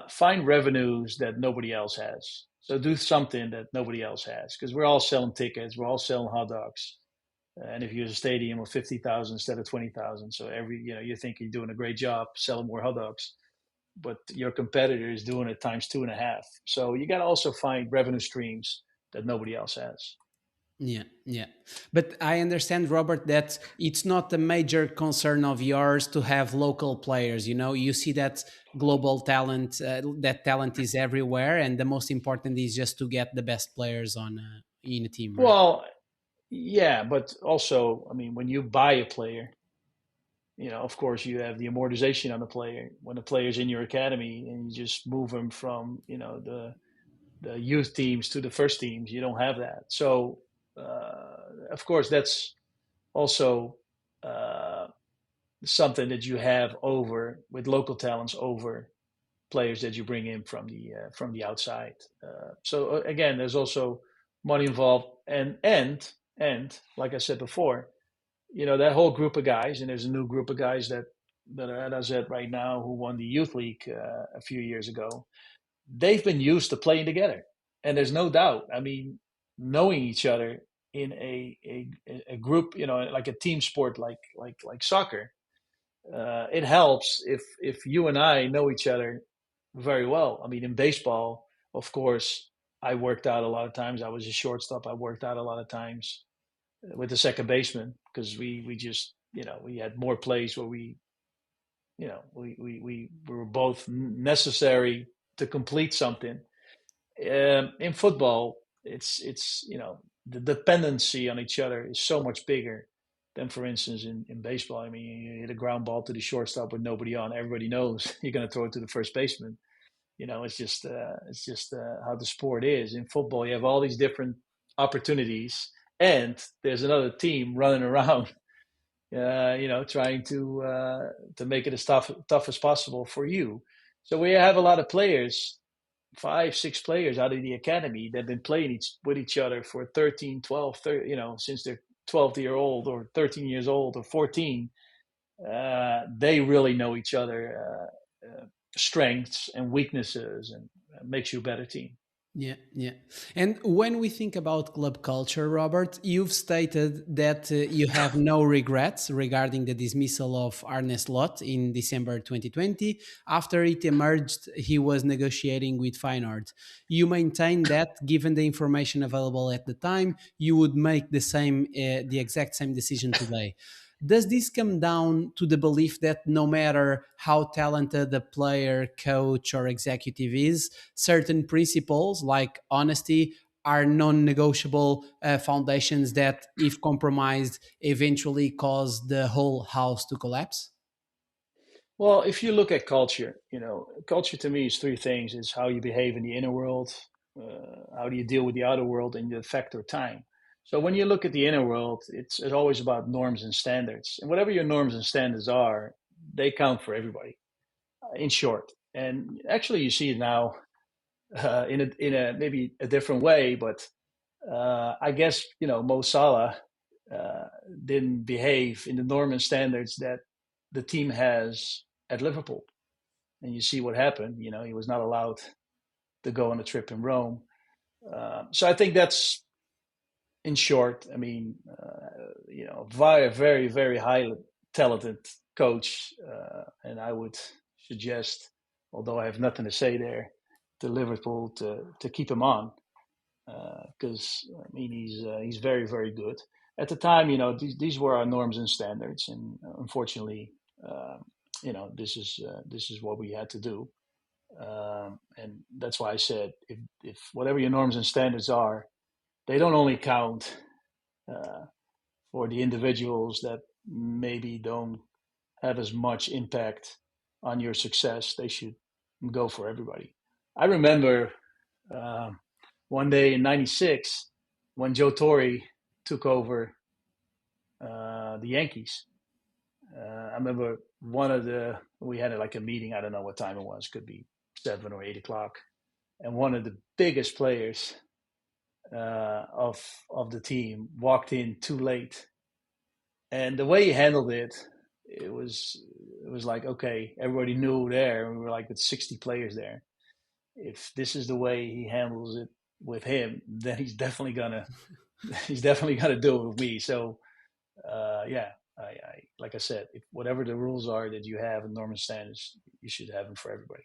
find revenues that nobody else has. So do something that nobody else has, because we're all selling tickets, we're all selling hot dogs. And if you're a stadium of 50,000 instead of 20,000, so you think you're doing a great job selling more hot dogs, but your competitor is doing it times 2.5. So you got to also find revenue streams that nobody else has. yeah, yeah. But I understand, Robert, that it's not a major concern of yours to have local players. You see that global talent, that talent is everywhere, and the most important is just to get the best players on in a team, right? Well, yeah, but also, I mean, when you buy a player, of course, you have the amortization on the player. When the player's in your academy and you just move them from, the youth teams to the first teams, you don't have that. So, of course, that's also uh, something that you have over with local talents over players that you bring in from the outside. So again, there's also money involved, and like I said before, that whole group of guys, and there's a new group of guys that are at AZ right now who won the Youth League a few years ago. They've been used to playing together, and there's no doubt. I mean, knowing each other in a group, like a team sport, like soccer, it helps if you and I know each other very well. I mean, in baseball, of course, I worked out a lot of times. I was a shortstop. I worked out a lot of times with the second baseman, because we just we had more plays where we were both necessary to complete something. In football, it's the dependency on each other is so much bigger than, for instance, in baseball. I mean, you hit a ground ball to the shortstop with nobody on. Everybody knows you're going to throw it to the first baseman. It's just how the sport is. In football, you have all these different opportunities, and there's another team running around, trying to make it as tough as possible for you. So we have a lot of players, 5, 6 players out of the academy that have been playing with each other for 13, 12, 30, since they're 12-year-old or 13 years old or 14. They really know each other strengths and weaknesses, and makes you a better team. Yeah, yeah. And when we think about club culture, Robert, you've stated that you have no regrets regarding the dismissal of Arne Slot in December 2020. After it emerged he was negotiating with Feyenoord. You maintain that, given the information available at the time, you would make the exact same decision today. Does this come down to the belief that no matter how talented the player, coach, or executive is, certain principles like honesty are non-negotiable foundations that, if compromised, eventually cause the whole house to collapse? Well, if you look at culture, culture to me is three things: it's how you behave in the inner world, how do you deal with the outer world, and the factor time. So when you look at the inner world, it's always about norms and standards, and whatever your norms and standards are, they count for everybody. In short, and actually, you see it now in a maybe a different way, but I guess Mo Salah uh, didn't behave in the norm and standards that the team has at Liverpool, and you see what happened. He was not allowed to go on a trip in Rome. So I think that's, in short. I mean, very, very, very highly talented coach, and I would suggest, although I have nothing to say there, to Liverpool to keep him on, because I mean he's very, very good. At the time, these were our norms and standards, and unfortunately, this is what we had to do. And that's why I said, if whatever your norms and standards are, they don't only count for the individuals that maybe don't have as much impact on your success. They should go for everybody. I remember one day in '96 when Joe Torre took over the Yankees. I remember we had like a meeting. I don't know what time it was. Could be 7 or 8 o'clock. And one of the biggest players of the team walked in too late, and the way he handled it, it was like, okay, everybody knew there. We were like with 60 players there. If this is the way he handles it with him, then he's definitely gonna do it with me. So yeah, I like I said, if whatever the rules are that you have in Norman standards, you should have them for everybody.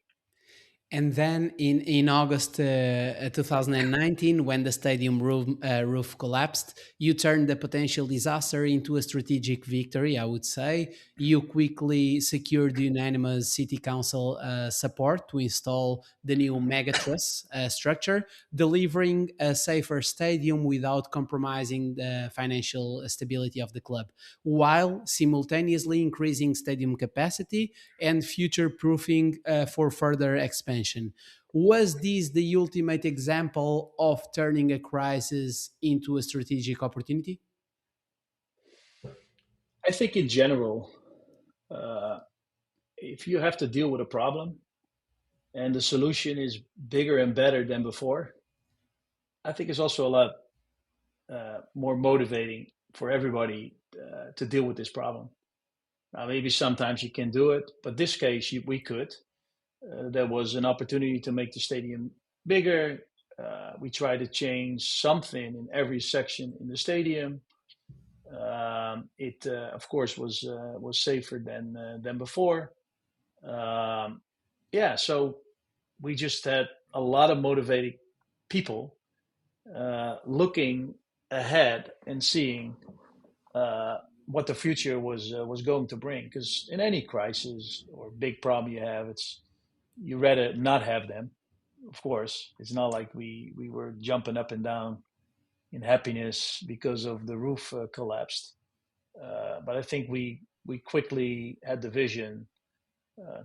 And then in August 2019, when the stadium roof collapsed, you turned the potential disaster into a strategic victory, I would say. You quickly secured unanimous city council support to install the new megatruss structure, delivering a safer stadium without compromising the financial stability of the club, while simultaneously increasing stadium capacity and future-proofing for further expansion. Was this the ultimate example of turning a crisis into a strategic opportunity? I think in general, uh, if you have to deal with a problem and the solution is bigger and better than before, I think it's also a lot more motivating for everybody to deal with this problem. Now, maybe sometimes you can do it, but this case we could. There was an opportunity to make the stadium bigger. We tried to change something in every section in the stadium. It, of course, was safer than before. Yeah, so we just had a lot of motivated people looking ahead and seeing what the future was going to bring. Because in any crisis or big problem you have, you rather not have them. Of course, it's not like we were jumping up and down in happiness because of the roof collapsed. But I think we quickly had the vision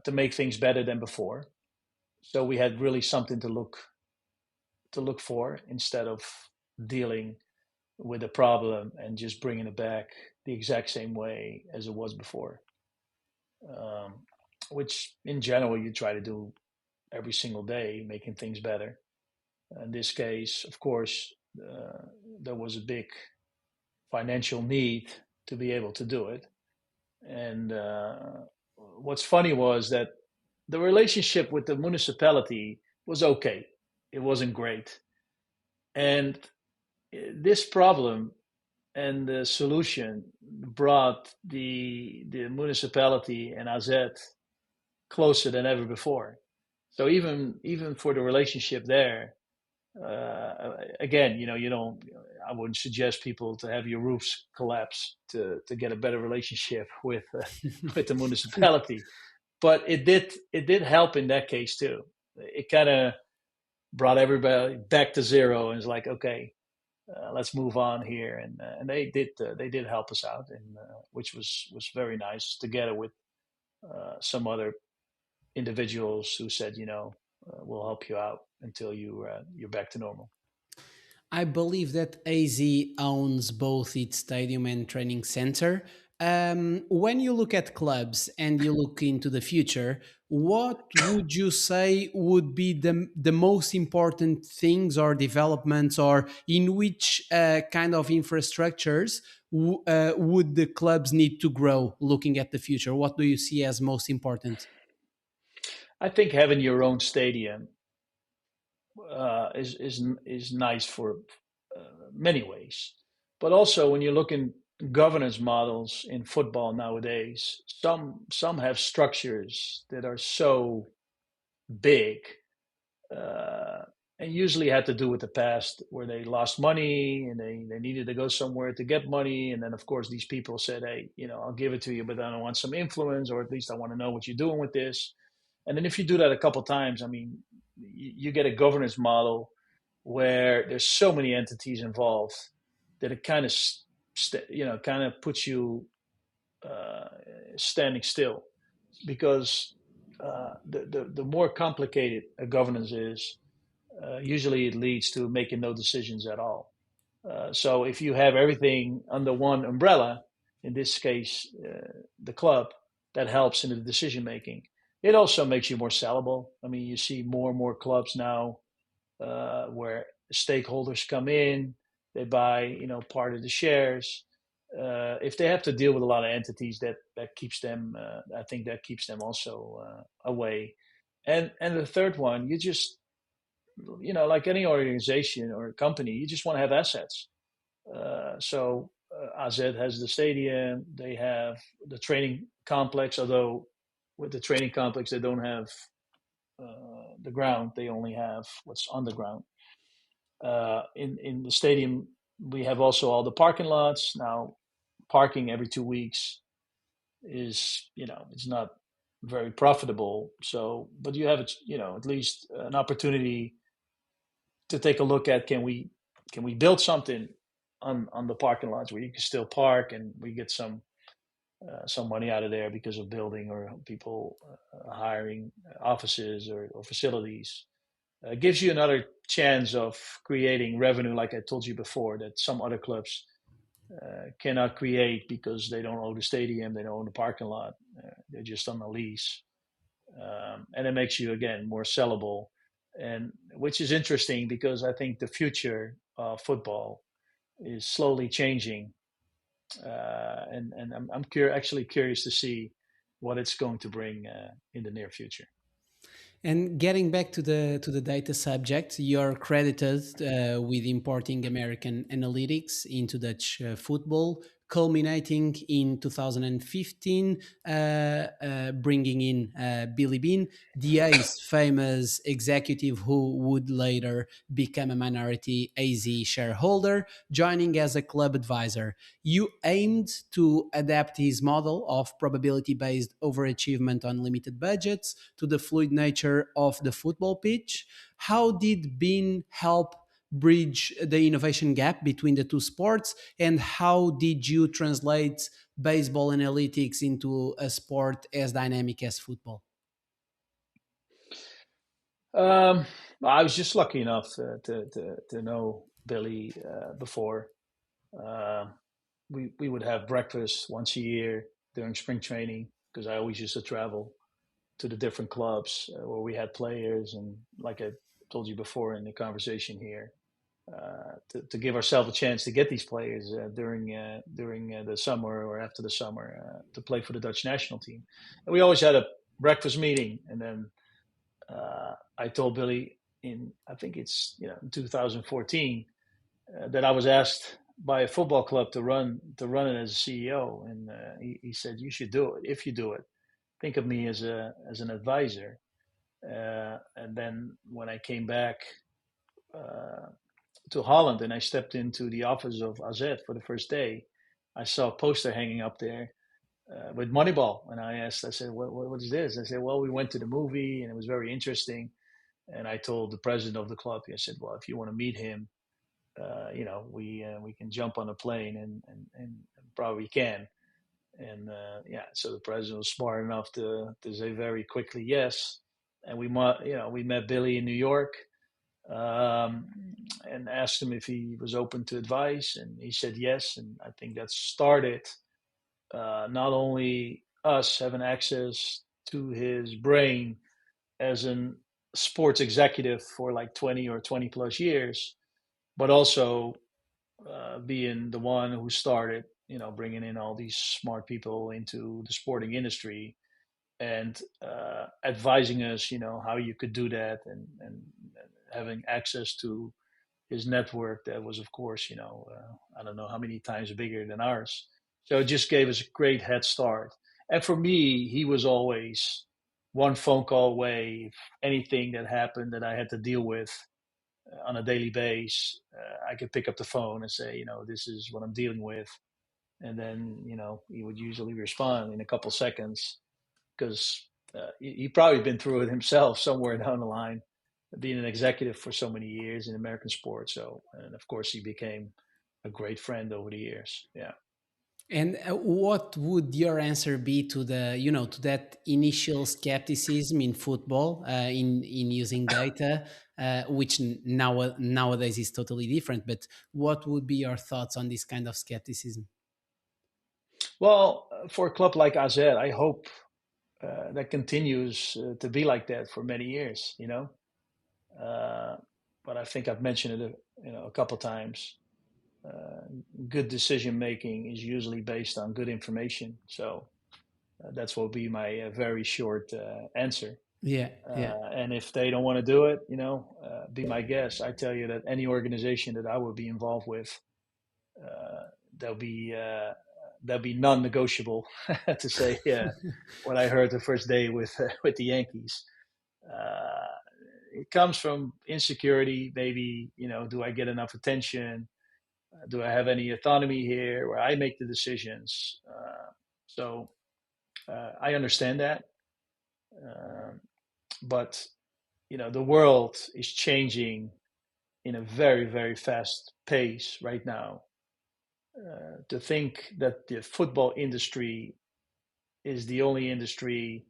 to make things better than before. So we had really something to look for instead of dealing with a problem and just bringing it back the exact same way as it was before. Um, which in general you try to do every single day, making things better. In this case, of course, there was a big financial need to be able to do it. And what's funny was that the relationship with the municipality was okay. It wasn't great. And this problem and the solution brought the municipality and AZ closer than ever before. So even for the relationship there, again, you don't. I wouldn't suggest people to have your roofs collapse to get a better relationship with with the municipality, but it did help in that case too. It kind of brought everybody back to zero and it's like, okay, let's move on here, and they did help us out, and which was very nice, together with some other individuals who said, we'll help you out until you're back to normal. I believe that AZ owns both its stadium and training center. When you look at clubs and you look into the future, what would you say would be the most important things or developments, or in which kind of infrastructures would the clubs need to grow looking at the future? What do you see as most important? I think having your own stadium is nice for many ways, but also when you look in governance models in football nowadays, some have structures that are so big, uh, and usually had to do with the past where they lost money and they needed to go somewhere to get money, and then of course these people said, hey, I'll give it to you, but then I want some influence, or at least I want to know what you're doing with this. And then if you do that a couple times, I mean, you get a governance model where there's so many entities involved that it kind of puts you standing still, because the more complicated a governance is, usually it leads to making no decisions at all. So if you have everything under one umbrella, in this case, the club, that helps in the decision making. It also makes you more sellable. I mean, you see more and more clubs now where stakeholders come in, they buy, part of the shares. If they have to deal with a lot of entities, that keeps them. I think that keeps them also away. And the third one, you just, like any organization or company, you just want to have assets. So AZ has the stadium, they have the training complex, although with the training complex, they don't have the ground, they only have what's on the ground. In the stadium, we have also all the parking lots. Now, parking every 2 weeks is, it's not very profitable. So, but you have, at least an opportunity to take a look at, can we build something on the parking lots where you can still park and we get some money out of there because of building or people hiring offices or facilities. Gives you another chance of creating revenue, like I told you before, that some other clubs cannot create because they don't own the stadium, they don't own the parking lot, they're just on a lease. And it makes you, again, more sellable, and which is interesting because I think the future of football is slowly changing, and I'm actually curious to see what it's going to bring in the near future. And getting back to the data subject, you're credited with importing American analytics into Dutch football, culminating in 2015, bringing in Billy Beane, the A's famous executive who would later become a minority AZ shareholder, joining as a club advisor. You aimed to adapt his model of probability-based overachievement on limited budgets to the fluid nature of the football pitch. How did Beane help bridge the innovation gap between the two sports, and how did you translate baseball analytics into a sport as dynamic as football? I was just lucky enough to know Billy before. Uh, we would have breakfast once a year during spring training, because I always used to travel to the different clubs where we had players, and like I told you before in the conversation here, to give ourselves a chance to get these players during the summer or after the summer to play for the Dutch national team. And we always had a breakfast meeting, and then I told Billy in, I think it's, in 2014, that I was asked by a football club to run it as a CEO, and he said, "You should do it. If you do it, think of me as an advisor." And then when I came back to Holland and I stepped into the office of AZ for the first day, I saw a poster hanging up there with Moneyball, and I said, "What is this?" I said, "Well, we went to the movie and it was very interesting." And I told the president of the club, I said, "Well, if you want to meet him, we can jump on a plane and probably can." And so the president was smart enough to say very quickly yes. And we met Billy in New York, and asked him if he was open to advice, and he said yes. And I think that started not only us having access to his brain as a sports executive for like 20 or 20 plus years, but also being the one who started, bringing in all these smart people into the sporting industry, and advising us, how you could do that, and having access to his network that was, of course, I don't know how many times bigger than ours. So it just gave us a great head start. And for me, he was always one phone call away. If anything that happened that I had to deal with on a daily basis, I could pick up the phone and say, this is what I'm dealing with. And then, he would usually respond in a couple seconds, because he probably been through it himself somewhere down the line. being an executive for so many years in American sports. So, and of course, he became a great friend over the years. Yeah. And what would your answer be to the, to that initial skepticism in football, in using data, which nowadays is totally different? But what would be your thoughts on this kind of skepticism? Well, for a club like AZ, I hope that continues to be like that for many years. Uh, but I think I've mentioned it, a couple times. Uh, Good decision making is usually based on good information. So that's what will be my very short answer. Yeah, yeah. And if they don't want to do it, be my guest. I tell you that any organization that I would be involved with, uh, there'll be uh, there'll be non-negotiable to say what I heard the first day with the Yankees. Uh, it comes from insecurity, maybe. Do I get enough attention? Do I have any autonomy here where I make the decisions? So I understand that, uh, but the world is changing in a very, very fast pace right now. To think that the football industry is the only industry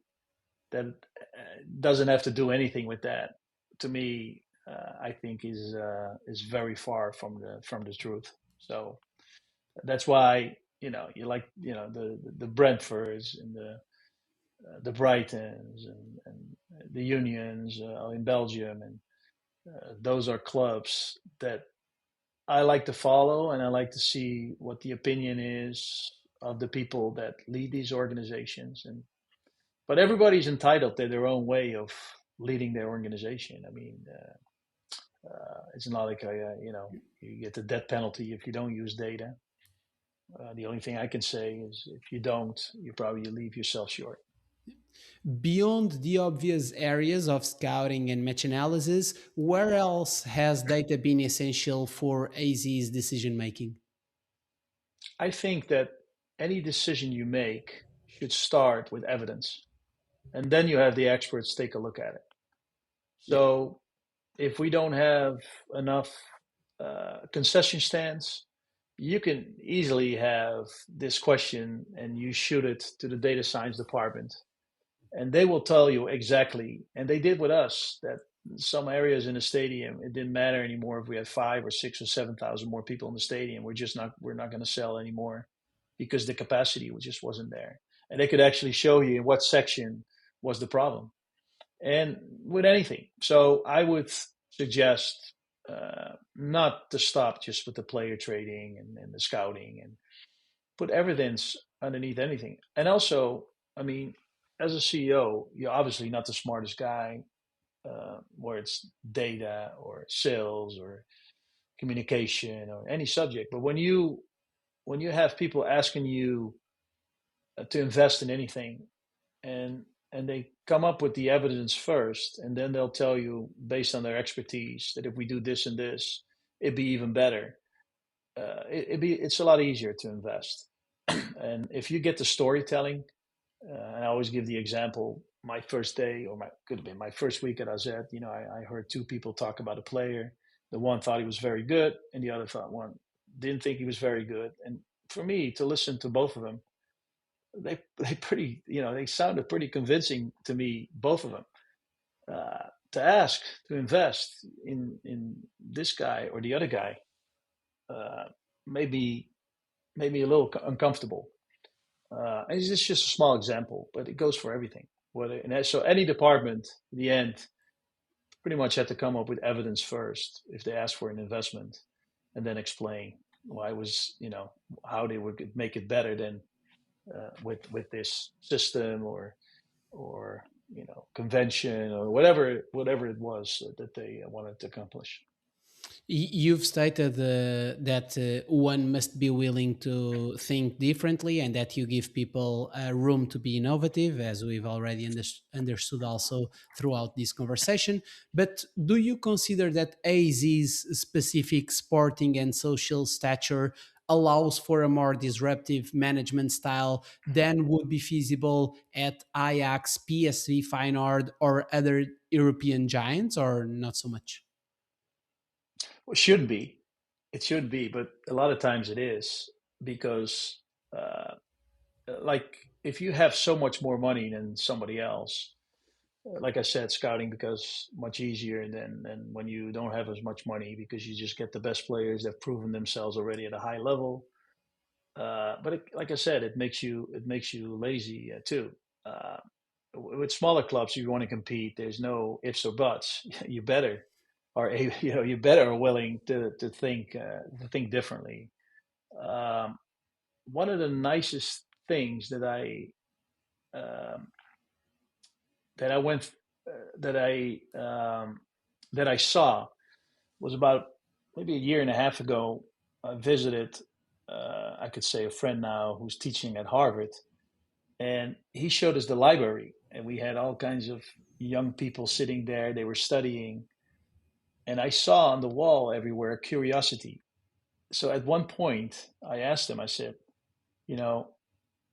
that doesn't have to do anything with that, to me, I think is very far from the truth. So that's why you like the Brentfords and the Brightons and the Unions in Belgium, and those are clubs that I like to follow, and I like to see what the opinion is of the people that lead these organizations. And but everybody's entitled to their own way of leading their organization. I mean, it's not like you get the death penalty if you don't use data. The only thing I can say is if you don't, you probably leave yourself short. Beyond the obvious areas of scouting and match analysis, where else has data been essential for AZ's decision making? I think that any decision you make should start with evidence, and then you have the experts take a look at it. Yeah. So if we don't have enough concession stands, you can easily have this question and you shoot it to the data science department, and they will tell you exactly. And they did with us that some areas in the stadium, it didn't matter anymore if we had 5 or 6 or 7,000 more people in the stadium. We're not going to sell anymore because the capacity just wasn't there. And they could actually show you in what section was the problem, and with anything. So I would suggest not to stop just with the player trading and the scouting, and put evidence underneath anything. And also, I mean, as a CEO, you're obviously not the smartest guy, where it's data or sales or communication or any subject. But when you have people asking you to invest in anything, and they come up with the evidence first, and then they'll tell you based on their expertise that if we do this and this, it'd be even better. It's a lot easier to invest. And if you get the storytelling, and I always give the example, my first day, or my could have been my first week at AZ, I heard two people talk about a player. The one thought he was very good, and the other thought one didn't think he was very good. And for me to listen to both of them, they sounded pretty convincing to me, both of them. To ask to invest in this guy or the other guy, uh, maybe made me a little uncomfortable. And it's just a small example, but it goes for everything. So any department, in the end, pretty much had to come up with evidence first if they ask for an investment, and then explain why it was, how they would make it better than with this system or convention or whatever it was that they wanted to accomplish. You've stated that one must be willing to think differently and that you give people room to be innovative, as we've already understood also throughout this conversation. But do you consider that AZ's specific sporting and social stature allows for a more disruptive management style than would be feasible at Ajax, PSV, Feyenoord, or other European giants, or not so much? Well, shouldn't be. It should be, but a lot of times it is because, uh, like, if you have so much more money than somebody else, like I said, scouting becomes much easier than when you don't have as much money because you just get the best players that've proven themselves already at a high level. But like I said, it makes you lazy too. Uh, with smaller clubs, you want to compete. There's no ifs or buts. You better you better are willing to think differently. Um, One of the nicest things um, that I went that I saw was about maybe a year and a half ago. I visited, I could say, a friend now who's teaching at Harvard, and he showed us the library, and we had all kinds of young people sitting there. They were studying, and I saw on the wall everywhere curiosity. So at one point, I asked him. I said, you know,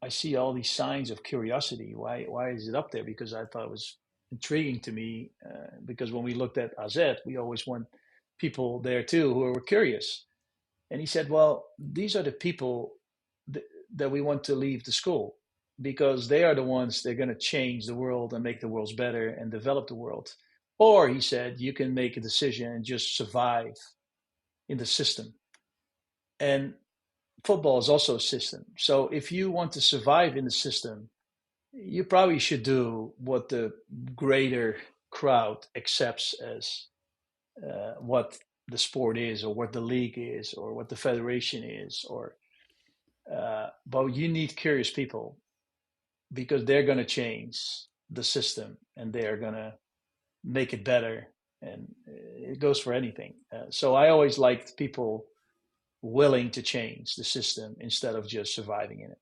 I see all these signs of curiosity. Why is it up there? Because I thought it was intriguing to me. Because when we looked at AZ, we always want people there too who were curious. And he said, well, these are the people th- that we want to leave the school because they are the ones that are going to change the world and make the world better and develop the world. Or he said, you can make a decision and just survive in the system. And football is also a system. So if you want to survive in the system, you probably should do what the greater crowd accepts as what the sport is, or what the league is, or what the federation is, or but you need curious people because they're going to change the system and they're going to make it better. And it goes for anything. So I always liked people willing to change the system instead of just surviving in it.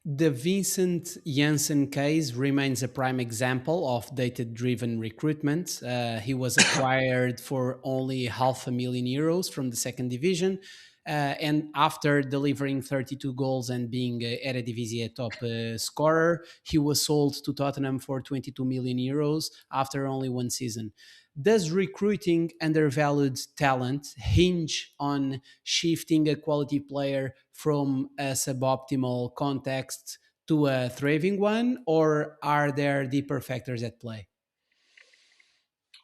The Vincent Janssen case remains a prime example of data driven recruitment. He was acquired for only €500,000 from the second division. And after delivering 32 goals and being Eredivisie top scorer, he was sold to Tottenham for €22 million after only one season. Does recruiting undervalued talent hinge on shifting a quality player from a suboptimal context to a thriving one, or are there deeper factors at play?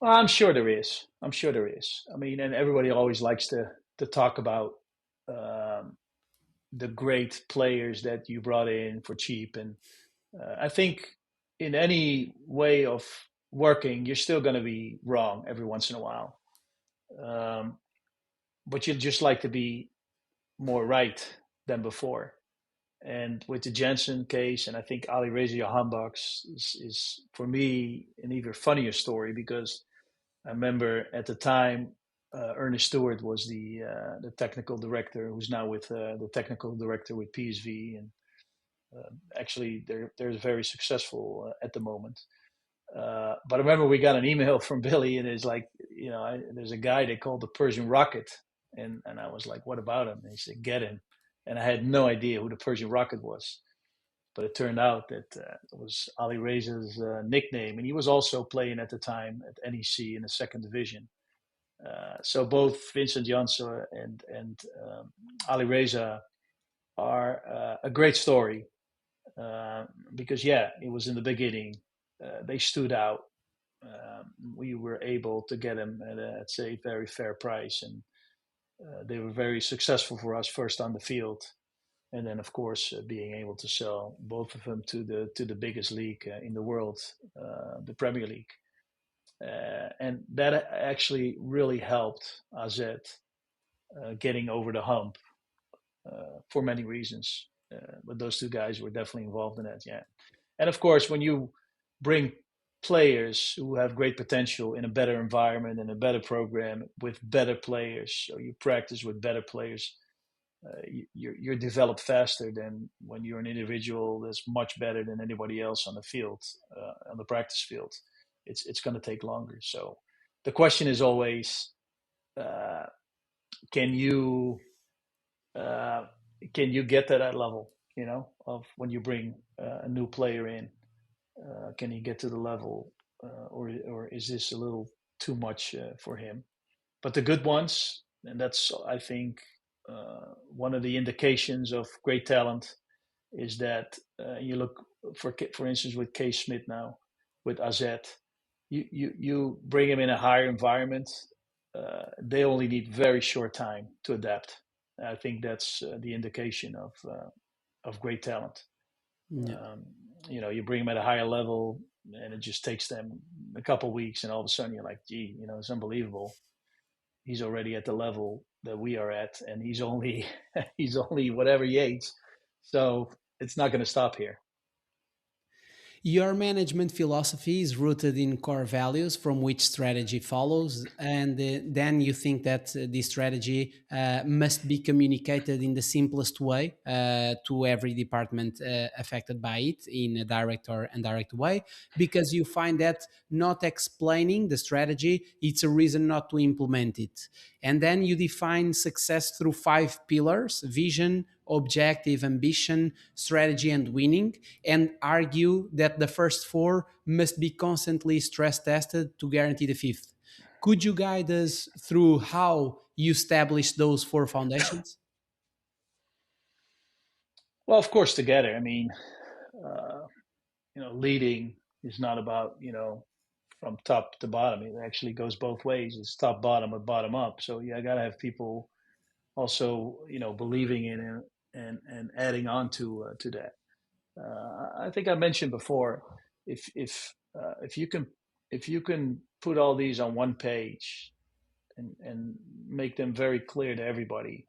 Well, I'm sure there is. I'm sure there is. I mean, and everybody always likes to talk about um, the great players that you brought in for cheap, and I think in any way of working, you're still going to be wrong every once in a while. Um, but you'd just like to be more right than before. And with the Jensen case, and I think Ali Reza Jahanbakhsh is for me an even funnier story because I remember at the time Ernest Stewart was the technical director, who's now with the technical director with PSV, and actually they're very successful at the moment. But I remember we got an email from Billy, and it's like, there's a guy they called the Persian Rocket, and I was like, what about him? And he said, get him. And I had no idea who the Persian Rocket was, but it turned out that it was Ali Reza's nickname, and he was also playing at the time at NEC in the second division. So both Vincent Janssen and Ali Reza are a great story uh, because it was in the beginning. They stood out. We were able to get them at I'd say, very fair price, and they were very successful for us first on the field, and then of course being able to sell both of them to the biggest league in the world, the Premier League, and that actually really helped AZ getting over the hump for many reasons. But those two guys were definitely involved in that, yeah. And of course, when you bring players who have great potential in a better environment and a better program with better players, so you practice with better players, you're developed faster than when you're an individual that's much better than anybody else on the field, on the practice field. It's going to take longer. So the question is always, uh, can you uh, can you get to that level? Of when you bring a new player in, can he get to the level or is this a little too much for him? But the good ones, and that's I think one of the indications of great talent is that you look for instance with K Smith now with AZ, you bring him in a higher environment. They only need very short time to adapt. I think that's the indication of great talent. Yeah. Um, you bring them at a higher level, and it just takes them a couple of weeks, and all of a sudden you're like, gee, it's unbelievable. He's already at the level that we are at, and he's only he's only whatever Yates. So it's not going to stop here. Your management philosophy is rooted in core values from which strategy follows, and then you think that this strategy must be communicated in the simplest way to every department affected by it in a direct or indirect way, because you find that not explaining the strategy, it's a reason not to implement it. And then you define success through 5 pillars: vision, objective, ambition, strategy, and winning, and argue that the first 4 must be constantly stress tested to guarantee the fifth. Could you guide us through how you establish those 4 foundations? Well, of course, together. I mean, uh, leading is not about from top to bottom. It actually goes both ways. It's top bottom or bottom up. So I got to have people also believing in it and adding on to that. I think I mentioned before, if you can put all these on one page and make them very clear to everybody,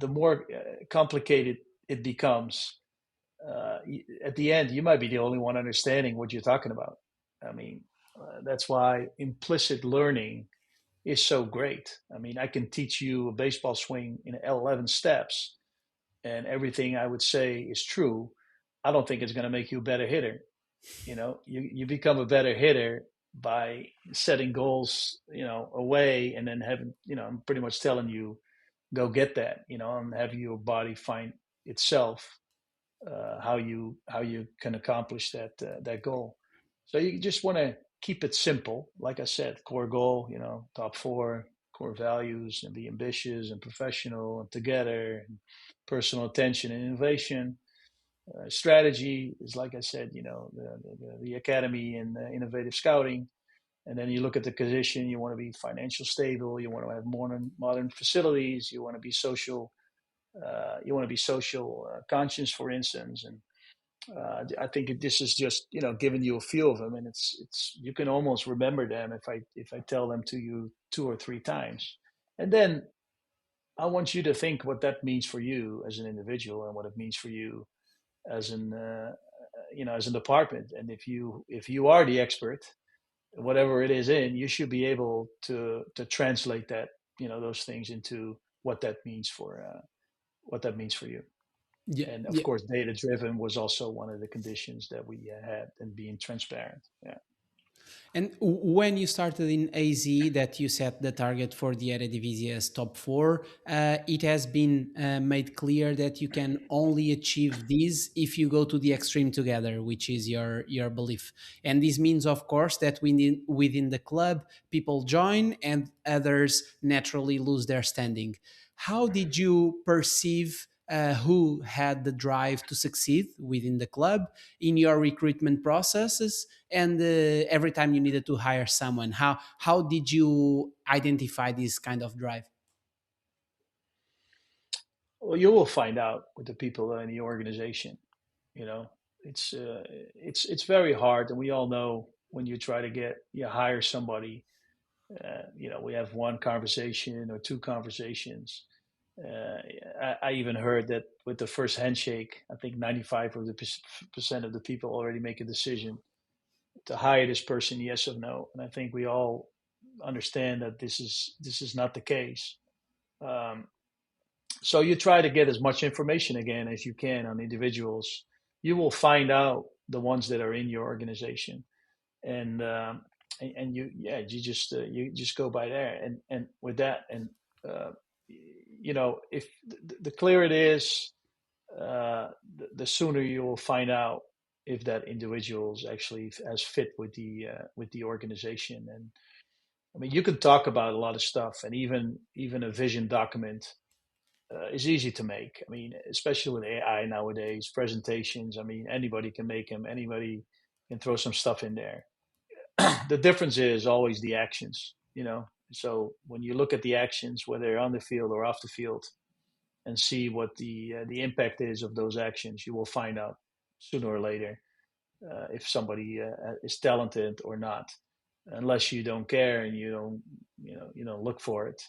the more complicated it becomes. At the end, you might be the only one understanding what you're talking about. I mean, that's why implicit learning is so great. I mean, I can teach you a baseball swing in 11 steps, and everything I would say is true. I don't think it's going to make you a better hitter. You become a better hitter by setting goals, away, and then having, I'm pretty much telling you, go get that, and have your body find itself how you can accomplish that goal. So you just want to keep it simple. Like I said, core goal, top 4 core values, and be ambitious and professional and together, and personal attention and innovation. Strategy is, like I said, the academy and innovative scouting. And then you look at the position. You want to be financial stable. You want to have modern facilities. You want to be social. You want to be social conscious, for instance. And I think this is just giving you a few of them, and it's you can almost remember them if I tell them to you 2 or 3 times, and then I want you to think what that means for you as an individual and what it means for you as an as a department. And if you are the expert, whatever it is you should be able to translate that those things into what that means for you. Yeah, And of yeah. course, data driven was also one of the conditions that we had, and being transparent. Yeah. And when you started in AZ, that you set the target for the Eredivisie as top 4, it has been made clear that you can only achieve this if you go to the extreme together, which is your belief. And this means, of course, that within the club, people join and others naturally lose their standing. How did you perceive who had the drive to succeed within the club in your recruitment processes, and every time you needed to hire someone? How did you identify this kind of drive? Well, you will find out with the people in the organization. You know, it's very hard, and we all know when you try to hire somebody. We have one conversation or 2 conversations. Uh, I even heard that with the first handshake, I think 95 of the percent of the people already make a decision to hire this person, yes or no. And I think we all understand that this is not the case. Um, so you try to get as much information again as you can on individuals. You will find out the ones that are in your organization, and you just go by there, and with that, and uh, if the clearer it is, the sooner you will find out if that individual's actually has fit with the organization. And I mean, you can talk about a lot of stuff, and even a vision document is easy to make. I mean, especially with AI nowadays, presentations. I mean, anybody can make them. Anybody can throw some stuff in there. The difference is always the actions. So when you look at the actions, whether on the field or off the field, and see what the impact is of those actions, you will find out sooner or later if somebody is talented or not, unless you don't care and you don't look for it.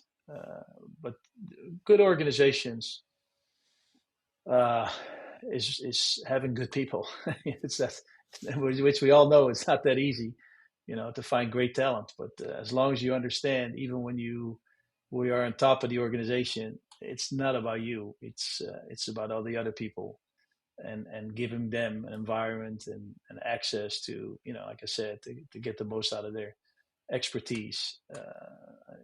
But good organizations uh, is having good people. It's that, which we all know it's not that easy, to find great talent. But as long as you understand, even when we are on top of the organization, it's not about you. It's about all the other people, and giving them an environment and access to, like I said, to get the most out of their expertise.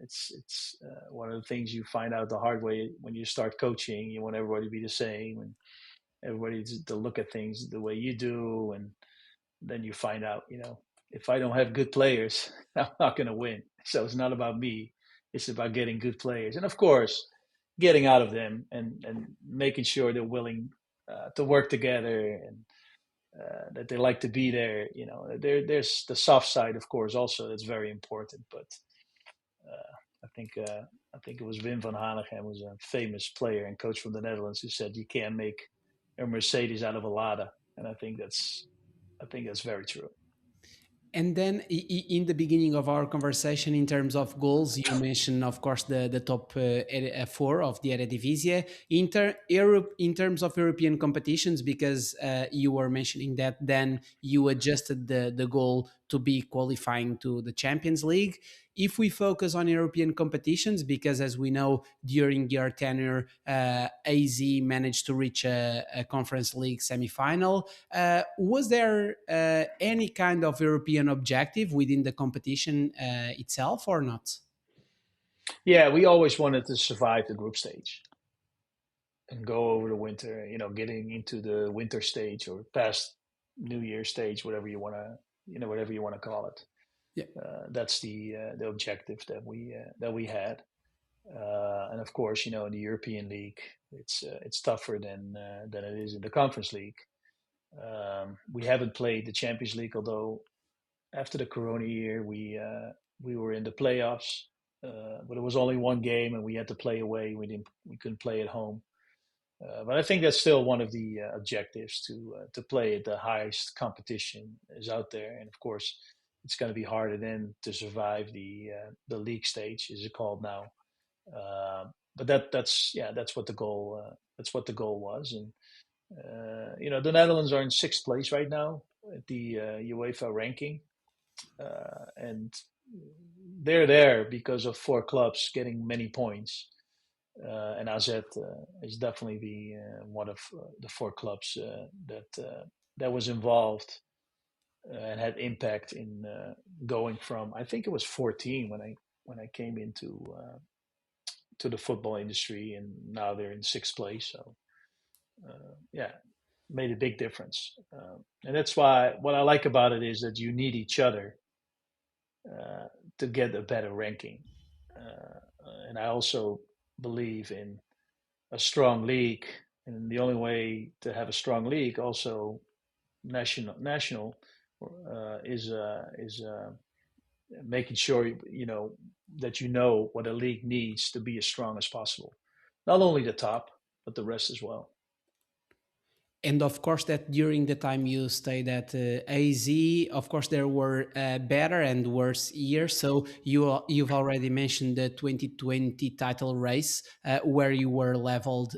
It's one of the things you find out the hard way when you start coaching. You want everybody to be the same, and everybody to look at things the way you do, and then you find out, if I don't have good players, I'm not going to win. So it's not about me. It's about getting good players, and of course, getting out of them and making sure they're willing to work together, and that they like to be there. There's the soft side, of course, also that's very important. But I think it was Wim van Hanegem, was a famous player and coach from the Netherlands, who said you can't make a Mercedes out of a Lada, and I think that's very true. And then in the beginning of our conversation, in terms of goals, you mentioned, of course, the top four of the Eredivisie. In terms of European competitions, because you were mentioning that then you adjusted the goal to be qualifying to the Champions League. If we focus on European competitions, because as we know, during your tenure, AZ managed to reach a Conference League semi-final. Was there any kind of European objective within the competition itself, or not? Yeah, we always wanted to survive the group stage and go over the winter. Getting into the winter stage or past New Year stage, whatever you want to call it. Yeah. That's the objective that we had. And of course, in the European League, it's tougher than it is in the Conference League. We haven't played the Champions League, although after the Corona year, we were in the playoffs, but it was only one game, and we had to play away. We couldn't play at home. But I think that's still one of the objectives, to play at the highest competition is out there. And of course, it's going to be harder then to survive the league stage, as it's called now. But that's what the goal was. And the Netherlands are in sixth place right now at the UEFA ranking, and they're there because of four clubs getting many points. And AZ is definitely one of the four clubs that was involved and had impact in going from, I think it was 14 when I came into to the football industry, and now they're in sixth place. So yeah, made a big difference. And that's why what I like about it is that you need each other to get a better ranking. And I also believe in a strong league, and the only way to have a strong league, also national, is making sure that what a league needs to be as strong as possible. Not only the top, but the rest as well. And of course, that during the time you stayed at AZ, of course, there were better and worse years. So you've already mentioned the 2020 title race, where you were leveled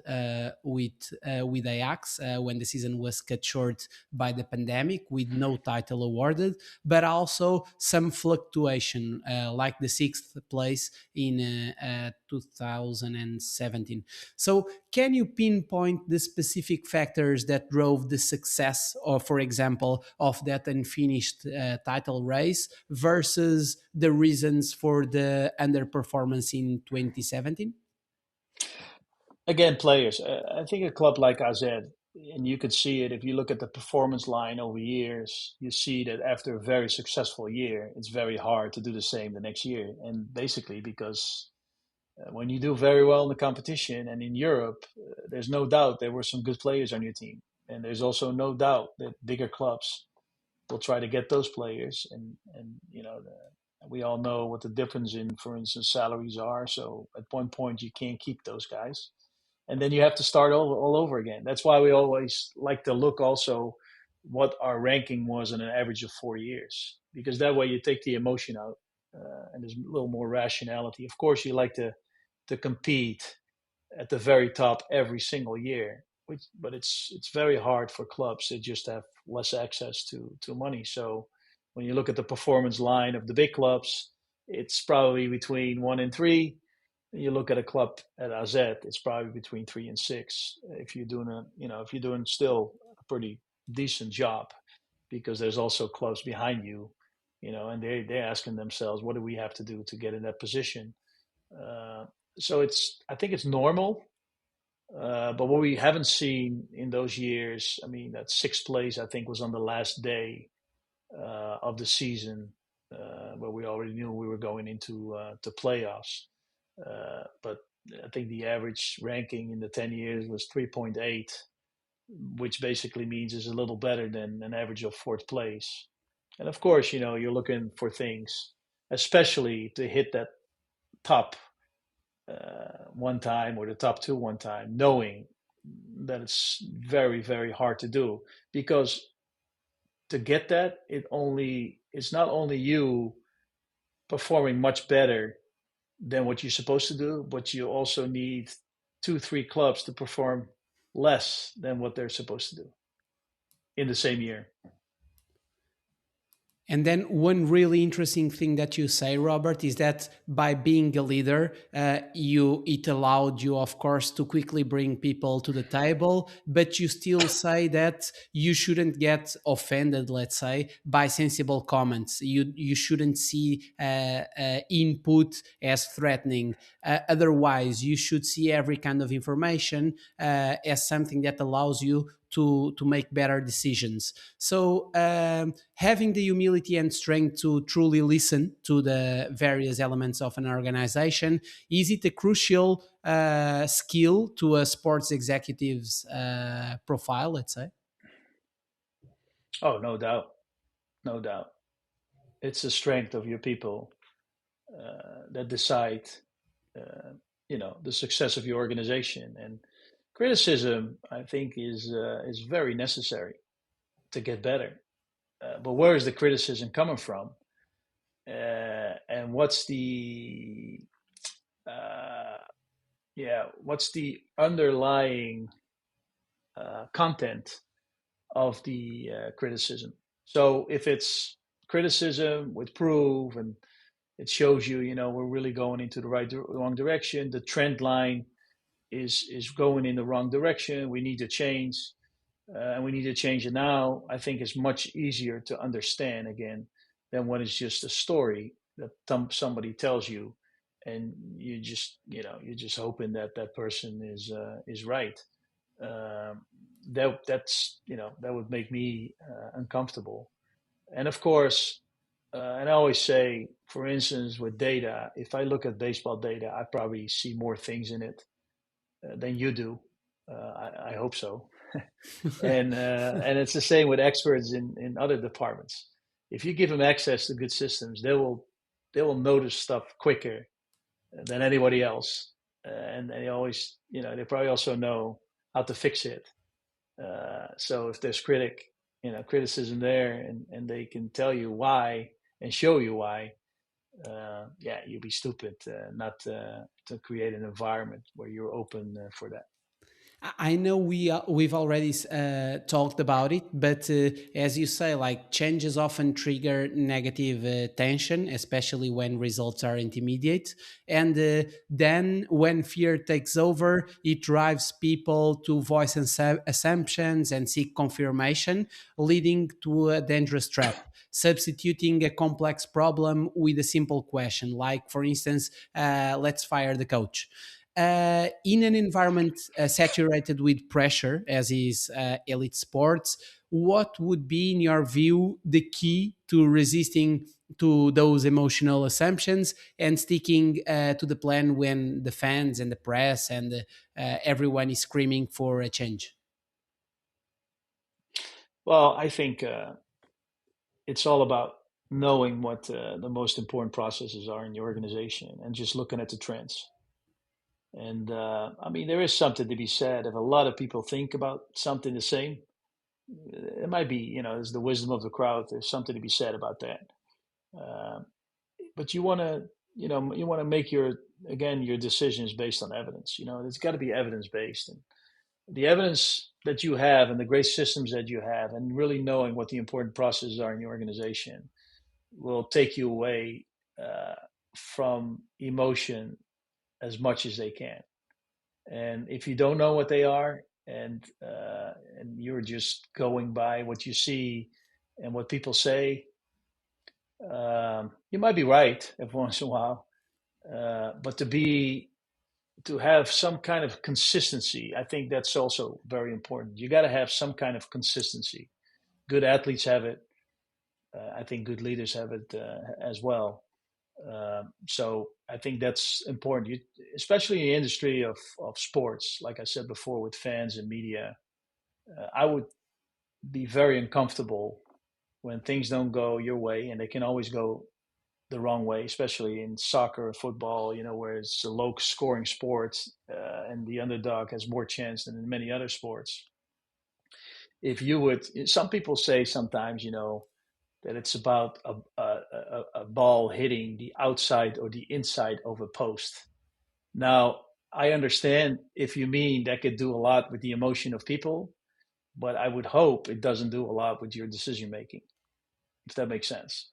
with Ajax when the season was cut short by the pandemic, with no title awarded, but also some fluctuation, like the sixth place in 2017. So can you pinpoint the specific factors that drove the success, or, for example, of that unfinished title race versus the reasons for the underperformance in 2017? Again, players. I think a club like AZ and you could see it if you look at the performance line over years. You see that after a very successful year, it's very hard to do the same the next year. And basically, because when you do very well in the competition and in Europe, there's no doubt there were some good players on your team, and there's also no doubt that bigger clubs will try to get those players. And we all know what the difference in, for instance, salaries are. So at one point, you can't keep those guys, and then you have to start all over again. That's why we always like to look also what our ranking was in an average of 4 years, because that way you take the emotion out, and there's a little more rationality. Of course, you like to compete at the very top every single year, but it's very hard for clubs that just have less access to money. So when you look at the performance line of the big clubs, it's probably between 1 and 3. You look at a club at AZ, it's probably between 3 and 6. If you're doing still a pretty decent job, because there's also clubs behind you, and they're asking themselves, what do we have to do to get in that position? Uh, so I think it's normal. But what we haven't seen in those years, I mean, that sixth place, I think, was on the last day of the season, where we already knew we were going into to playoffs. But I think the average ranking in the 10 years was 3.8, which basically means is a little better than an average of fourth place. And of course, you're looking for things, especially to hit that top one time, or the top two one time, knowing that it's very, very hard to do. Because to get that, it's not only you performing much better than what you're supposed to do, but you also need 2, 3 clubs to perform less than what they're supposed to do in the same year. And then one really interesting thing that you say, Robert, is that by being a leader, it allowed you, of course, to quickly bring people to the table, but you still say that you shouldn't get offended, let's say, by sensible comments. You shouldn't see input as threatening. Otherwise, you should see every kind of information as something that allows you to make better decisions. So having the humility and strength to truly listen to the various elements of an organization, is it a crucial skill to a sports executive's profile, let's say? Oh, no doubt. No doubt. It's the strength of your people that decide, the success of your organization. And criticism, I think, is very necessary to get better. But where is the criticism coming from? And what's the underlying content of the criticism? So if it's criticism with proof, and it shows you, we're really going into the wrong direction, the trend line is going in the wrong direction, we need to change, and we need to change it now, I think it's much easier to understand again than when it's just a story that somebody tells you, and you're just hoping that that person is right. That would make me uncomfortable. And of course, and I always say, for instance, with data, if I look at baseball data, I probably see more things in it than you do. I hope so. And it's the same with experts in other departments. If you give them access to good systems, they will notice stuff quicker than anybody else, and they always, they probably also know how to fix it. So if there's criticism there, and they can tell you why and show you why, you'd be stupid not to create an environment where you're open for that. I know we've already talked about it, but as you say, like changes often trigger negative tension, especially when results are intermediate. And then when fear takes over, it drives people to voice assumptions and seek confirmation, leading to a dangerous trap. Substituting a complex problem with a simple question, like, for instance, let's fire the coach. in an environment saturated with pressure, as is elite sports, what would be, in your view, the key to resisting to those emotional assumptions and sticking to the plan when the fans and the press and everyone is screaming for a change? Well, I think it's all about knowing what the most important processes are in the organization and just looking at the trends. And I mean, there is something to be said if a lot of people think about something the same. It might be, there's the wisdom of the crowd. There's something to be said about that. Uh, but you want to make your decisions based on evidence. It's got to be evidence based, and the evidence that you have, and the great systems that you have, and really knowing what the important processes are in your organization will take you away from emotion as much as they can. And if you don't know what they are, and you're just going by what you see and what people say, you might be right every once in a while, but to have some kind of consistency, I think that's also very important. You got to have some kind of consistency. Good athletes have it. I think good leaders have it as well. So I think that's important, especially in the industry of sports. Like I said before, with fans and media, I would be very uncomfortable when things don't go your way, and they can always go the wrong way, especially in soccer or football, where it's a low scoring sport and the underdog has more chance than in many other sports. Some people say sometimes, that it's about a ball hitting the outside or the inside of a post. Now, I understand if you mean that could do a lot with the emotion of people, but I would hope it doesn't do a lot with your decision making, if that makes sense.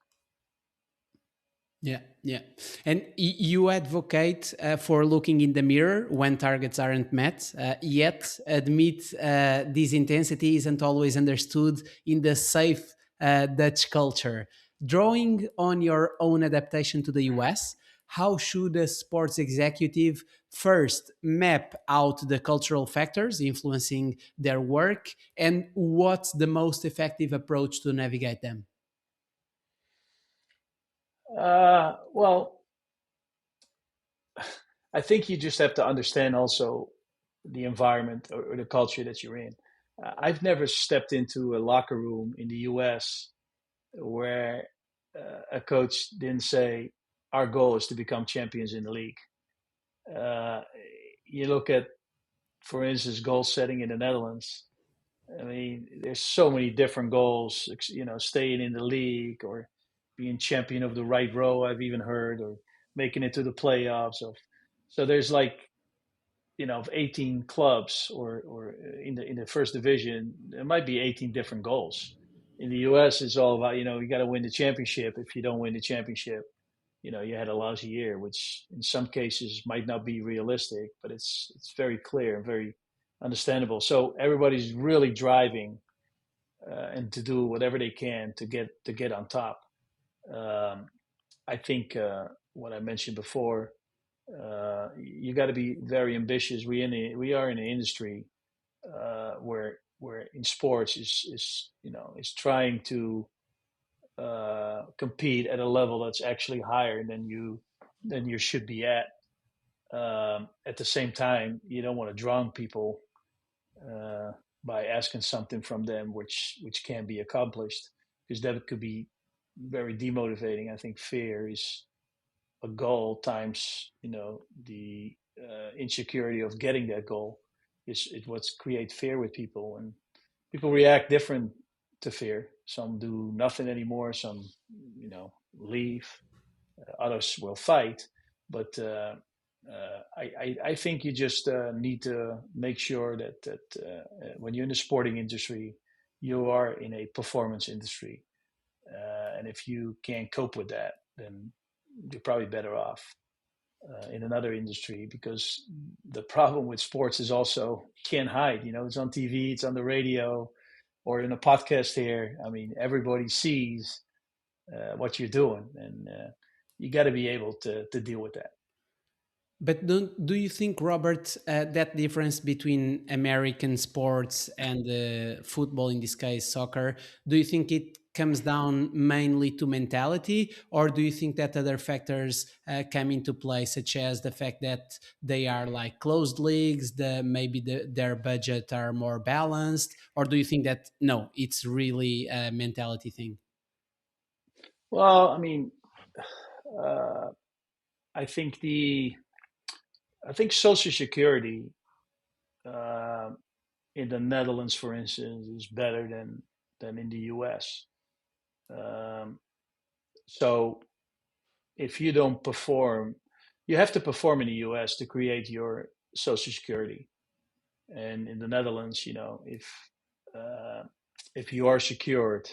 Yeah, yeah. And you advocate for looking in the mirror when targets aren't met, yet admit this intensity isn't always understood in the safe Dutch culture. Drawing on your own adaptation to the US, how should a sports executive first map out the cultural factors influencing their work, and what's the most effective approach to navigate them? Well, I think you just have to understand also the environment or the culture that you're in. I've never stepped into a locker room in the US where a coach didn't say, our goal is to become champions in the league. Uh, you look at, for instance, goal setting in the Netherlands. I mean, there's so many different goals, staying in the league or being champion of the right row, I've even heard, or making it to the playoffs. So there's like, of 18 clubs or in the first division, there might be 18 different goals. In the US, it's all about, you got to win the championship. If you don't win the championship, you had a lousy year, which in some cases might not be realistic, but it's very clear and very understandable. So everybody's really driving and to do whatever they can to get on top. Um, I think what I mentioned before, you got to be very ambitious. We are in an industry where in sports is trying to compete at a level that's actually higher than you should be at. At the same time, you don't want to drown people uh, by asking something from them which can be accomplished, because that could be very demotivating. I think fear is a goal times the insecurity of getting that goal is it what create fear with people, and people react different to fear. Some do nothing anymore. Some leave. Others will fight. But I think you just need to make sure that when you're in the sporting industry, you are in a performance industry, and if you can't cope with that, then you're probably better off in another industry, because the problem with sports is also you can't hide. It's on TV, it's on the radio, or in a podcast here. I mean, everybody sees what you're doing, and you got to be able to deal with that. But do you think, Robert, that difference between American sports and football, in this case soccer, do you think it comes down mainly to mentality, or do you think that other factors come into play, such as the fact that they are like closed leagues, their budget are more balanced, or do you think that no, it's really a mentality thing? Well, I mean, uh, I think the I think Social Security uh, in the Netherlands, for instance, is better than in the US. Um, so if you don't perform, you have to perform in the US to create your Social Security. And in the Netherlands, uh, if you are secured,